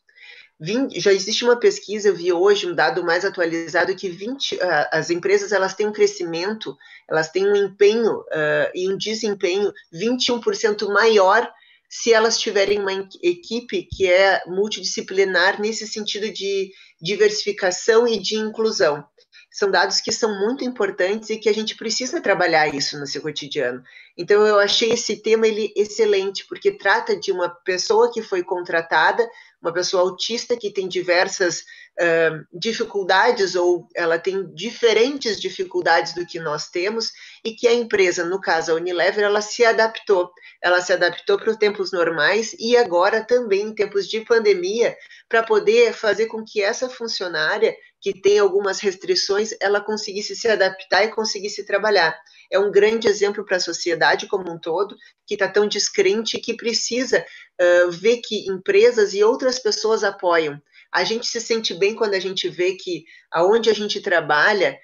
Speaker 4: Já existe uma pesquisa, eu vi hoje um dado mais atualizado, que as empresas elas têm um crescimento, elas têm um empenho e um desempenho 21% maior se elas tiverem uma equipe que é multidisciplinar nesse sentido de diversificação e de inclusão. São dados que são muito importantes e que a gente precisa trabalhar isso no seu cotidiano. Então, eu achei esse tema ele excelente, porque trata de uma pessoa que foi contratada, uma pessoa autista que tem diversas dificuldades, ou ela tem diferentes dificuldades do que nós temos, e que a empresa, no caso a Unilever, ela se adaptou para os tempos normais e agora também em tempos de pandemia, para poder fazer com que essa funcionária, que tem algumas restrições, ela conseguisse se adaptar e conseguisse trabalhar. É um grande exemplo para a sociedade como um todo, que está tão descrente e que precisa ver que empresas e outras pessoas apoiam. A gente se sente bem quando a gente vê que aonde a gente trabalha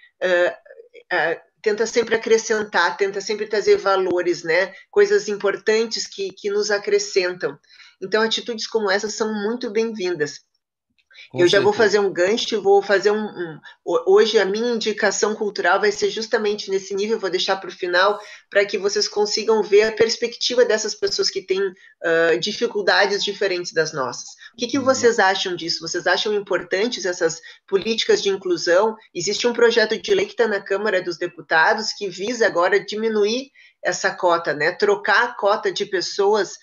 Speaker 4: tenta sempre acrescentar, tenta sempre trazer valores, né? Coisas importantes que nos acrescentam. Então, atitudes como essas são muito bem-vindas. Eu já vou fazer um gancho, vou fazer hoje a minha indicação cultural vai ser justamente nesse nível, vou deixar para o final, para que vocês consigam ver a perspectiva dessas pessoas que têm dificuldades diferentes das nossas. O que vocês acham disso? Vocês acham importantes essas políticas de inclusão? Existe um projeto de lei que está na Câmara dos Deputados que visa agora diminuir essa cota, né? Trocar a cota de pessoas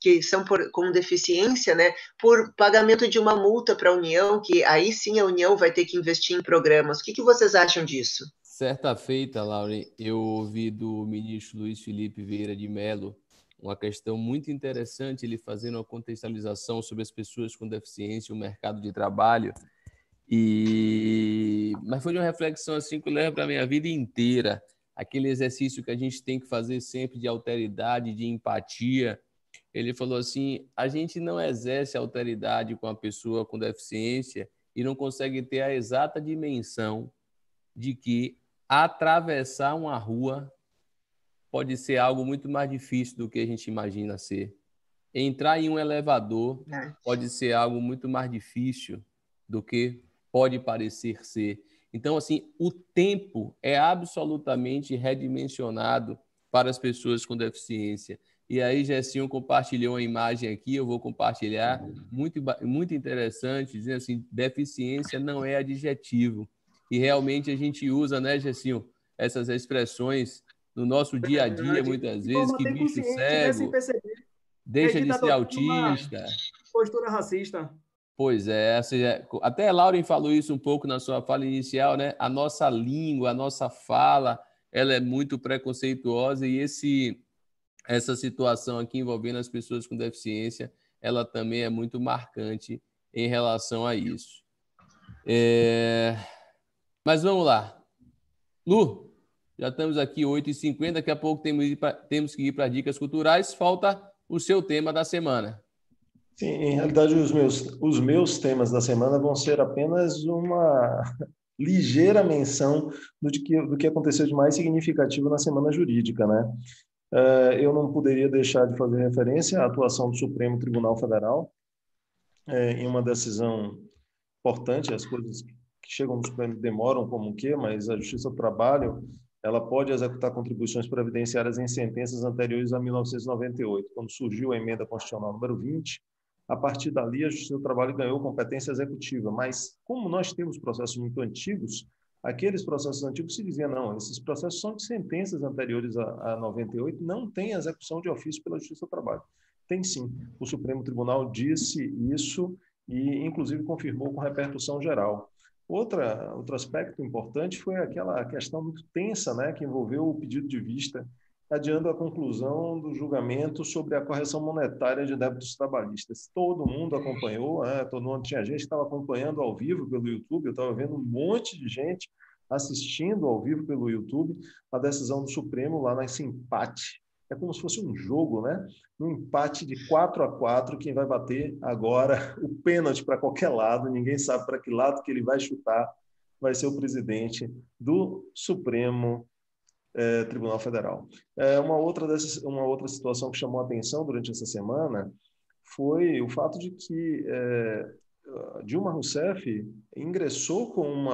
Speaker 4: que são com deficiência, né, por pagamento de uma multa para a União, que aí sim a União vai ter que investir em programas. O que vocês acham disso?
Speaker 1: Certa feita, Lauren, eu ouvi do ministro Luiz Felipe Vieira de Mello uma questão muito interessante, ele fazendo uma contextualização sobre as pessoas com deficiência e o mercado de trabalho, mas foi uma reflexão assim que eu levo para a minha vida inteira, aquele exercício que a gente tem que fazer sempre de alteridade, de empatia. Ele falou assim, a gente não exerce alteridade com a pessoa com deficiência e não consegue ter a exata dimensão de que atravessar uma rua pode ser algo muito mais difícil do que a gente imagina ser. Entrar em um elevador pode ser algo muito mais difícil do que pode parecer ser. Então, assim, o tempo é absolutamente redimensionado para as pessoas com deficiência. E aí, Gessinho compartilhou uma imagem aqui, eu vou compartilhar, muito interessante, dizendo assim, deficiência não é adjetivo. E realmente a gente usa, né, Gessinho, essas expressões no nosso dia a dia, muitas vezes, que bicho cego, deixa de ser autista.
Speaker 3: Postura racista.
Speaker 1: Pois é, até a Lauren falou isso um pouco na sua fala inicial, né? A nossa língua, a nossa fala, ela é muito preconceituosa e essa situação aqui envolvendo as pessoas com deficiência, ela também é muito marcante em relação a isso. Mas vamos lá. Lu, já estamos aqui 8h50, daqui a pouco temos que ir para dicas culturais. Falta o seu tema da semana.
Speaker 2: Sim, em realidade, os meus temas da semana vão ser apenas uma ligeira menção do que aconteceu de mais significativo na semana jurídica, né? Eu não poderia deixar de fazer referência à atuação do Supremo Tribunal Federal em uma decisão importante. As coisas que chegam no Supremo demoram como o quê, mas a Justiça do Trabalho ela pode executar contribuições previdenciárias em sentenças anteriores a 1998, quando surgiu a emenda constitucional número 20. A partir dali, a Justiça do Trabalho ganhou competência executiva, mas como nós temos processos muito antigos, aqueles processos antigos se dizia, não, esses processos são de sentenças anteriores a 98, não tem execução de ofício pela Justiça do Trabalho. Tem sim. O Supremo Tribunal disse isso e, inclusive, confirmou com repercussão geral. Outro aspecto importante foi aquela questão muito tensa, né, que envolveu o pedido de vista, adiando a conclusão do julgamento sobre a correção monetária de débitos trabalhistas. Todo mundo acompanhou, tinha gente que estava acompanhando ao vivo pelo YouTube, eu estava vendo um monte de gente assistindo ao vivo pelo YouTube a decisão do Supremo lá nesse empate. É como se fosse um jogo, né? Um empate de 4-4, quem vai bater agora o pênalti para qualquer lado, ninguém sabe para que lado que ele vai chutar, vai ser o presidente do Supremo Tribunal Federal. Uma outra situação que chamou a atenção durante essa semana foi o fato de que Dilma Rousseff ingressou com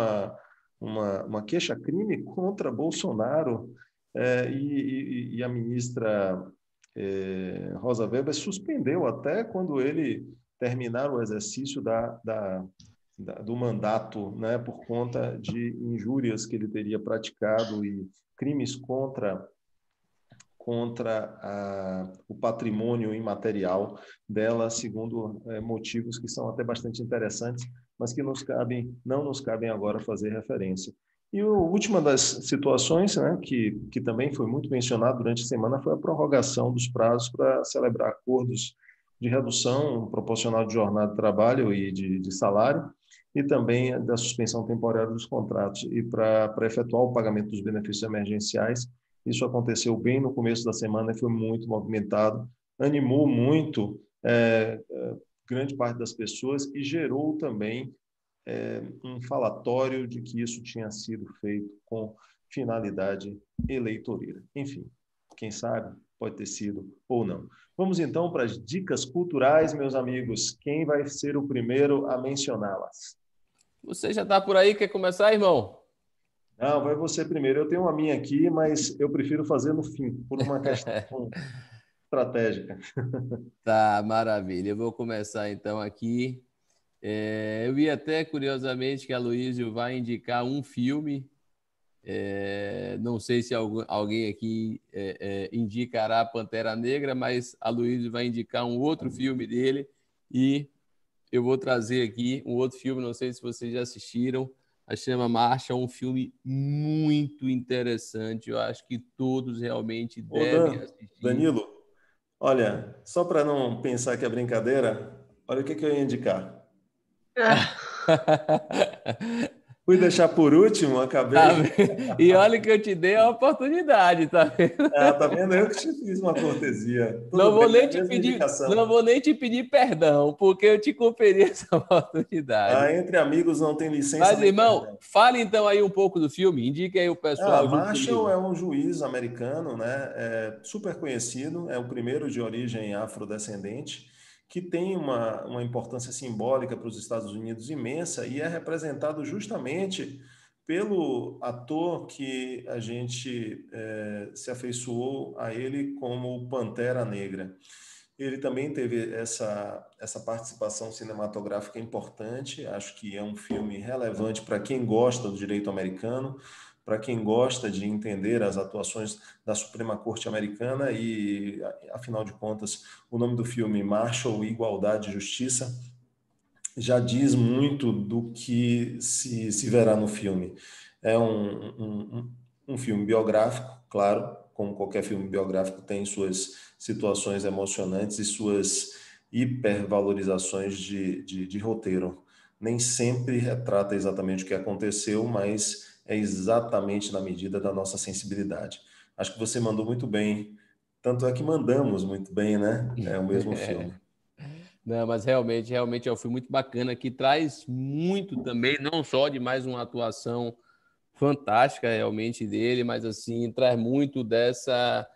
Speaker 2: uma queixa-crime contra Bolsonaro e a ministra Rosa Weber suspendeu até quando ele terminar o exercício do mandato, né, por conta de injúrias que ele teria praticado e crimes contra o patrimônio imaterial dela, segundo motivos que são até bastante interessantes, mas que não nos cabem agora fazer referência. E a última das situações, né, que também foi muito mencionado durante a semana, foi a prorrogação dos prazos para celebrar acordos de redução proporcional de jornada de trabalho e de salário, e também da suspensão temporária dos contratos. E para efetuar o pagamento dos benefícios emergenciais, isso aconteceu bem no começo da semana e foi muito movimentado, animou muito grande parte das pessoas e gerou também um falatório de que isso tinha sido feito com finalidade eleitoreira. Enfim, quem sabe pode ter sido ou não. Vamos então para as dicas culturais, meus amigos. Quem vai ser o primeiro a mencioná-las?
Speaker 1: Você já está por aí? Quer começar, irmão?
Speaker 2: Não, vai você primeiro. Eu tenho uma minha aqui, mas eu prefiro fazer no fim, por uma questão estratégica.
Speaker 1: Tá, maravilha. Eu vou começar então aqui. Eu vi até, curiosamente, que a Luísio vai indicar um filme. Não sei se alguém aqui indicará Pantera Negra, mas a Luísio vai indicar um outro filme dele e eu vou trazer aqui um outro filme, não sei se vocês já assistiram, chama Marshall, um filme muito interessante, eu acho que todos realmente devem assistir.
Speaker 2: Danilo, olha, só para não pensar que é brincadeira, olha o que eu ia indicar. Fui deixar por último, acabei.
Speaker 1: Tá, e olha que eu te dei a oportunidade, tá vendo?
Speaker 2: Tá vendo? Eu que te fiz uma cortesia.
Speaker 1: Não vou nem te pedir perdão, porque eu te conferi essa oportunidade.
Speaker 2: Entre amigos não tem licença.
Speaker 1: Mas, irmão, fale então aí um pouco do filme, indique aí o pessoal.
Speaker 2: Marshall é um juiz americano, né? Super conhecido, é o primeiro de origem afrodescendente, que tem uma importância simbólica para os Estados Unidos imensa e é representado justamente pelo ator que a gente se afeiçoou a ele como Pantera Negra. Ele também teve essa participação cinematográfica importante, acho que é um filme relevante para quem gosta do direito americano, para quem gosta de entender as atuações da Suprema Corte Americana e, afinal de contas, o nome do filme, Marshall, Igualdade e Justiça, já diz muito do que se verá no filme. É um filme biográfico, claro, como qualquer filme biográfico tem suas situações emocionantes e suas hipervalorizações de roteiro. nem sempre retrata exatamente o que aconteceu, mas é exatamente na medida da nossa sensibilidade. Acho que você mandou muito bem, tanto é que mandamos muito bem, né? É o mesmo filme.
Speaker 1: Não, mas realmente é um filme muito bacana, que traz muito também, não só de mais uma atuação fantástica realmente dele, mas assim, traz muito dessa...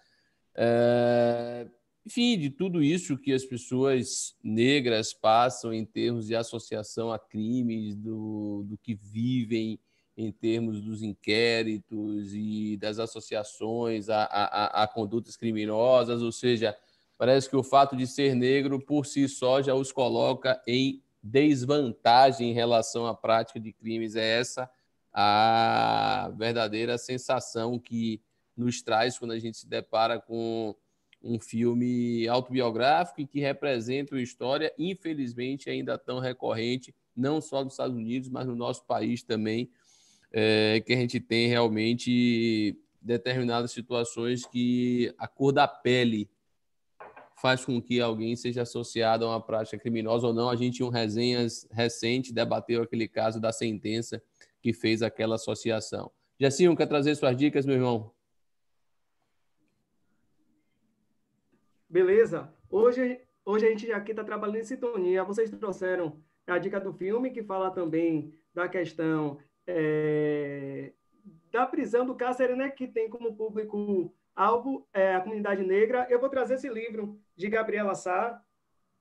Speaker 1: enfim, de tudo isso que as pessoas negras passam em termos de associação a crimes, do que vivem em termos dos inquéritos e das associações a condutas criminosas, ou seja, parece que o fato de ser negro por si só já os coloca em desvantagem em relação à prática de crimes. É essa a verdadeira sensação que nos traz quando a gente se depara com um filme autobiográfico e que representa uma história, infelizmente, ainda tão recorrente, não só nos Estados Unidos, mas no nosso país também, que a gente tem realmente determinadas situações que a cor da pele faz com que alguém seja associado a uma prática criminosa ou não. A gente, em um resenhas recente, debateu aquele caso da sentença que fez aquela associação. Jacinho, quer trazer suas dicas, meu irmão?
Speaker 3: Beleza. Hoje a gente aqui está trabalhando em sintonia. Vocês trouxeram a dica do filme, que fala também da questão da prisão do cárcere, né, que tem como público-alvo a comunidade negra. Eu vou trazer esse livro de Gabriela Sá,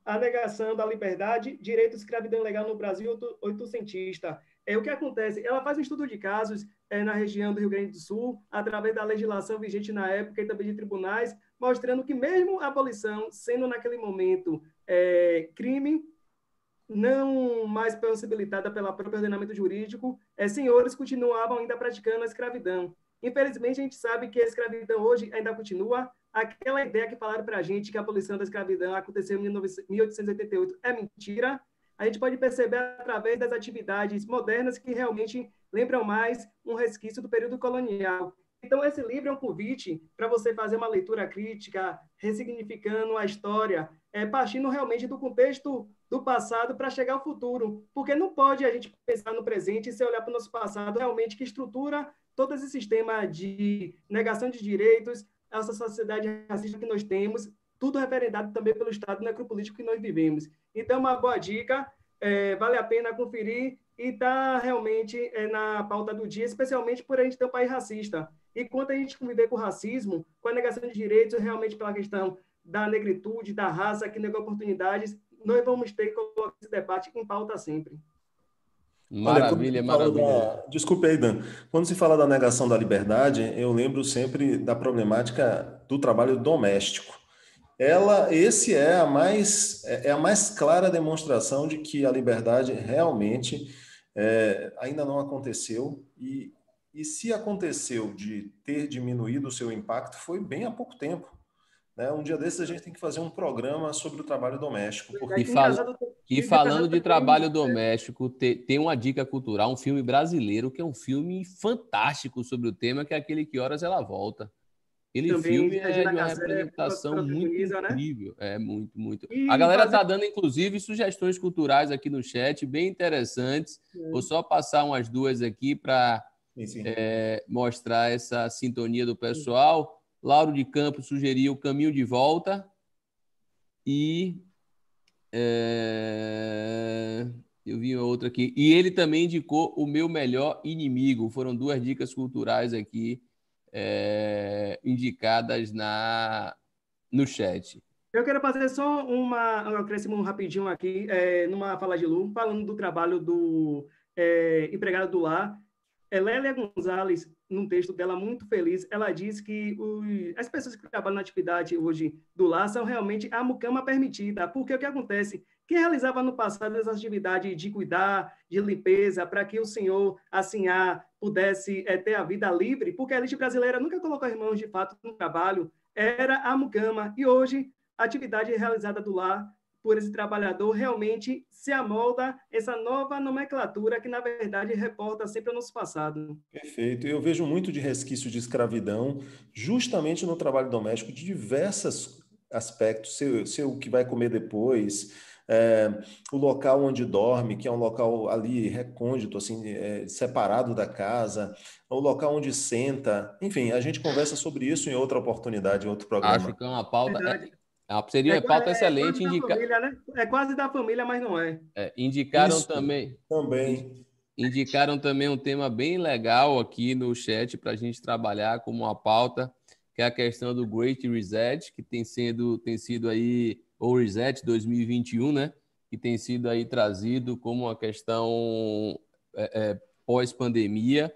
Speaker 3: A Negação da Liberdade, Direito de Escravidão Legal no Brasil, oitocentista. O que acontece? Ela faz um estudo de casos na região do Rio Grande do Sul, através da legislação vigente na época e também de tribunais, mostrando que mesmo a abolição, sendo naquele momento crime, não mais possibilitada pelo próprio ordenamento jurídico, senhores continuavam ainda praticando a escravidão. Infelizmente, a gente sabe que a escravidão hoje ainda continua. Aquela ideia que falaram para a gente que a abolição da escravidão aconteceu em 1888 é mentira. A gente pode perceber através das atividades modernas que realmente lembram mais um resquício do período colonial. Então, esse livro é um convite para você fazer uma leitura crítica, ressignificando a história, partindo realmente do contexto do passado para chegar ao futuro. Porque não pode a gente pensar no presente e se olhar para o nosso passado realmente que estrutura todo esse sistema de negação de direitos, essa sociedade racista que nós temos, tudo referendado também pelo Estado necropolítico que nós vivemos. Então, uma boa dica, vale a pena conferir e está realmente na pauta do dia, especialmente por a gente ter um país racista. E quando a gente conviver com o racismo, com a negação de direitos, realmente pela questão da negritude, da raça, que negou oportunidades, nós vamos ter que colocar esse debate em pauta sempre.
Speaker 1: Maravilha, maravilha.
Speaker 2: Desculpe aí, Dan. Quando se fala da negação da liberdade, eu lembro sempre da problemática do trabalho doméstico. Esse é a mais clara demonstração de que a liberdade realmente ainda não aconteceu e se aconteceu de ter diminuído o seu impacto, foi bem há pouco tempo. Né? Um dia desses a gente tem que fazer um programa sobre o trabalho doméstico.
Speaker 1: E falando de trabalho doméstico, tem uma dica cultural, um filme brasileiro que é um filme fantástico sobre o tema, que é aquele Que Horas Ela Volta. Aquele também filme é de uma representação muito incrível. Né? Muito. A galera está dando, inclusive, sugestões culturais aqui no chat, bem interessantes. Vou só passar umas duas aqui para mostrar essa sintonia do pessoal. Lauro de Campos sugeriu Caminho de Volta e eu vi outra aqui. E ele também indicou O Meu Melhor Inimigo. Foram duas dicas culturais aqui indicadas no chat.
Speaker 3: Eu quero fazer só um acréscimo rapidinho aqui, numa fala de Lu, falando do trabalho do empregado do lar. Lélia Gonzalez, num texto dela muito feliz, ela diz que as pessoas que trabalham na atividade hoje do lar são realmente a mucama permitida, porque o que acontece? Quem realizava no passado essa atividade de cuidar, de limpeza, para que o senhor, assim, pudesse ter a vida livre, porque a elite brasileira nunca colocou as mãos de fato no trabalho, era a mucama. E hoje, a atividade realizada do lar por esse trabalhador realmente se amolda essa nova nomenclatura que, na verdade, reporta sempre o nosso passado.
Speaker 2: Perfeito. Eu vejo muito de resquício de escravidão justamente no trabalho doméstico, de diversos aspectos. Ser o que vai comer depois, o local onde dorme, que é um local ali recôndito, assim, separado da casa, o local onde senta. Enfim, a gente conversa sobre isso em outra oportunidade, em outro
Speaker 1: Acho
Speaker 2: programa.
Speaker 1: que é uma pauta.
Speaker 3: Verdade.
Speaker 1: Seria uma pauta
Speaker 3: É quase
Speaker 1: excelente.
Speaker 3: da família, né? É quase da família, mas não é.
Speaker 1: Indicaram
Speaker 2: Isso
Speaker 1: também.
Speaker 2: também.
Speaker 1: Indicaram também um tema bem legal aqui no chat para a gente trabalhar como uma pauta, que é a questão do Great Reset, que tem sido aí, ou Reset 2021, né? Que tem sido aí trazido como uma questão pós-pandemia.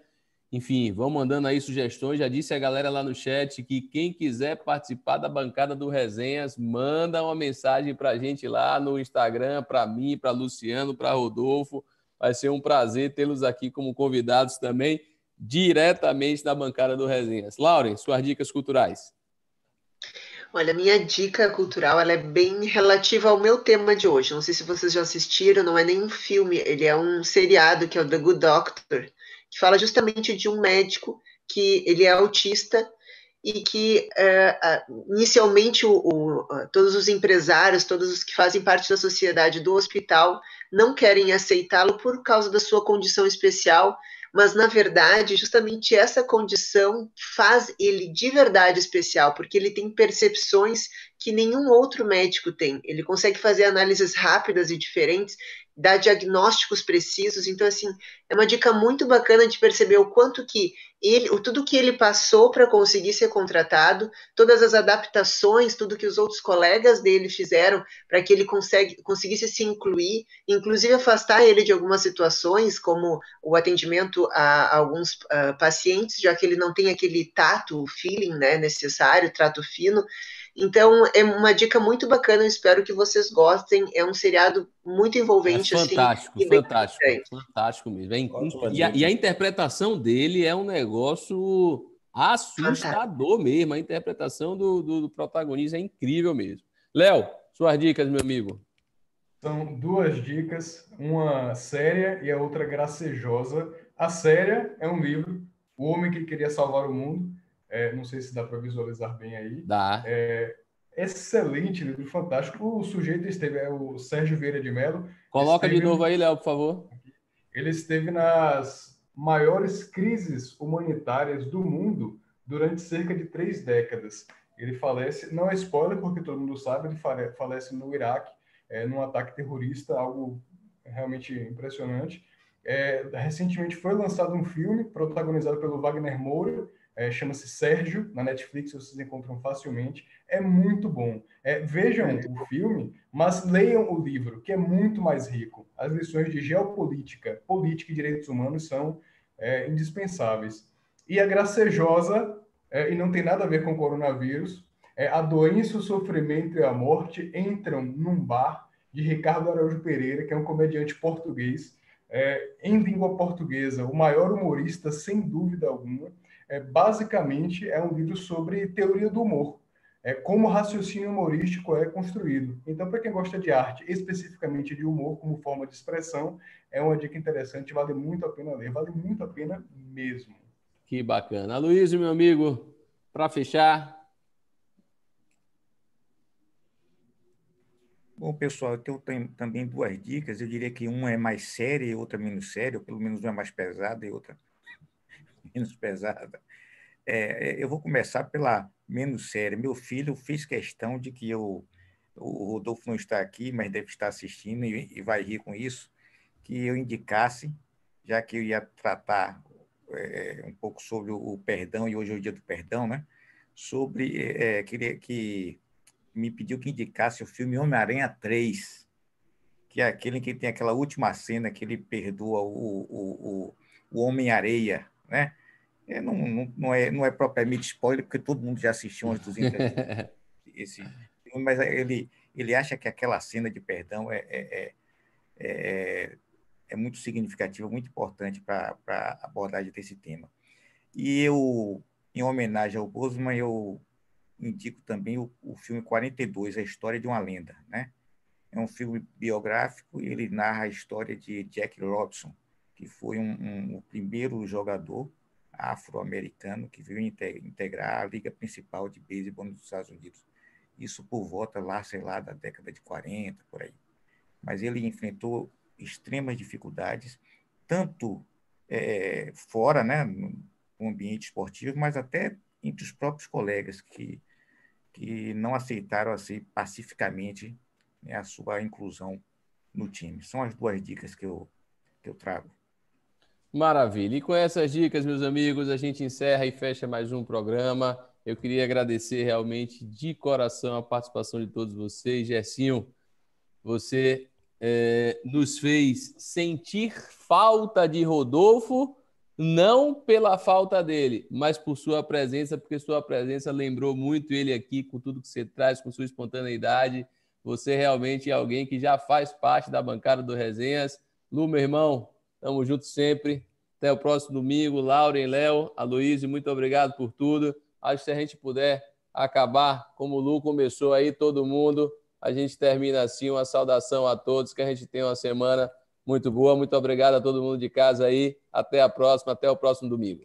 Speaker 1: Enfim, vão mandando aí sugestões. Já disse a galera lá no chat que quem quiser participar da bancada do Resenhas, manda uma mensagem para a gente lá no Instagram, para mim, para Luciano, para Rodolfo. Vai ser um prazer tê-los aqui como convidados também, diretamente da bancada do Resenhas. Lauren, suas dicas culturais.
Speaker 4: Olha, minha dica cultural ela é bem relativa ao meu tema de hoje. Não sei se vocês já assistiram, não é nem um filme, ele é um seriado que é o The Good Doctor, que fala justamente de um médico que ele é autista e que inicialmente todos os empresários, todos os que fazem parte da sociedade do hospital não querem aceitá-lo por causa da sua condição especial, mas na verdade justamente essa condição faz ele de verdade especial, porque ele tem percepções que nenhum outro médico tem. Ele consegue fazer análises rápidas e diferentes, dar diagnósticos precisos. Então, assim, é uma dica muito bacana de perceber o quanto que tudo que ele passou para conseguir ser contratado, todas as adaptações, tudo que os outros colegas dele fizeram para que ele conseguisse se incluir, inclusive afastar ele de algumas situações, como o atendimento a alguns pacientes, já que ele não tem aquele tato, o feeling, né, necessário, trato fino. Então, é uma dica muito bacana, eu espero que vocês gostem. É um seriado muito envolvente,
Speaker 1: Fantástico,
Speaker 4: assim, e bem
Speaker 1: fantástico,
Speaker 4: interessante.
Speaker 1: fantástico mesmo.
Speaker 2: Ótima
Speaker 1: E a
Speaker 2: dica.
Speaker 1: interpretação dele é um negócio
Speaker 4: Fantástico.
Speaker 1: assustador mesmo. A interpretação do protagonista é incrível mesmo. Léo, suas dicas, meu amigo.
Speaker 6: São duas dicas, uma séria e a outra gracejosa. A séria é um livro, O Homem que Queria Salvar o Mundo. Não sei se dá para visualizar bem aí.
Speaker 1: Dá.
Speaker 6: Excelente livro, fantástico. O sujeito é o Sérgio Vieira de Mello.
Speaker 1: Coloca de novo aí, Léo, por favor.
Speaker 6: Ele esteve nas maiores crises humanitárias do mundo durante cerca de 3 décadas. Ele falece, não é spoiler porque todo mundo sabe, ele falece no Iraque, num ataque terrorista, algo realmente impressionante. Recentemente foi lançado um filme protagonizado pelo Wagner Moura, chama-se Sérgio, na Netflix, vocês encontram facilmente. É muito bom. Vejam o filme, mas leiam o livro, que é muito mais rico. As lições de geopolítica, política e direitos humanos são indispensáveis. E a gracejosa, e não tem nada a ver com o coronavírus, A Doença, o Sofrimento e a Morte entram num bar, de Ricardo Araújo Pereira, que é um comediante português, em língua portuguesa, o maior humorista, sem dúvida alguma. Basicamente, é um livro sobre teoria do humor, como o raciocínio humorístico é construído. Então, para quem gosta de arte, especificamente de humor como forma de expressão, é uma dica interessante, vale muito a pena ler, vale muito a pena mesmo.
Speaker 1: Que bacana. Aloysio, meu amigo, para fechar.
Speaker 5: Bom, pessoal, eu tenho também duas dicas. Eu diria que uma é mais séria e outra menos séria, ou pelo menos uma é mais pesada e outra menos pesada. Eu vou começar pela menos séria. Meu filho fez questão de que o Rodolfo não está aqui, mas deve estar assistindo e vai rir com isso, que eu indicasse, já que eu ia tratar um pouco sobre o perdão, e hoje é o dia do perdão, né? Queria que me pediu que indicasse o filme Homem-Aranha 3, que é aquele em que tem aquela última cena que ele perdoa o Homem-Areia, né? Não é propriamente spoiler, porque todo mundo já assistiu umas 200 vezes esse filme, mas ele acha que aquela cena de perdão é muito significativa, muito importante para a abordagem desse tema. E eu, em homenagem ao Boseman, eu indico também o filme 42, A História de uma Lenda, né? É um filme biográfico e ele narra a história de Jack Robinson, que foi o primeiro jogador afro-americano que veio integrar a liga principal de beisebol nos Estados Unidos. Isso por volta lá, sei lá, da década de 40, por aí. mas ele enfrentou extremas dificuldades, tanto fora, né, no ambiente esportivo, mas até entre os próprios colegas que não aceitaram assim, pacificamente, né, a sua inclusão no time. São as duas dicas que eu trago.
Speaker 1: Maravilha. E com essas dicas, meus amigos, a gente encerra e fecha mais um programa. Eu queria agradecer realmente de coração a participação de todos vocês. Gersinho, você nos fez sentir falta de Rodolfo, não pela falta dele, mas por sua presença, porque sua presença lembrou muito ele aqui, com tudo que você traz, com sua espontaneidade. Você realmente é alguém que já faz parte da bancada do Resenhas. Lu, meu irmão, tamo junto sempre. Até o próximo domingo. Lauren, Léo, Aloysio, muito obrigado por tudo. Acho que se a gente puder acabar como o Lu começou aí, todo mundo, a gente termina assim. Uma saudação a todos, que a gente tenha uma semana muito boa. Muito obrigado a todo mundo de casa aí. Até a próxima, até o próximo domingo.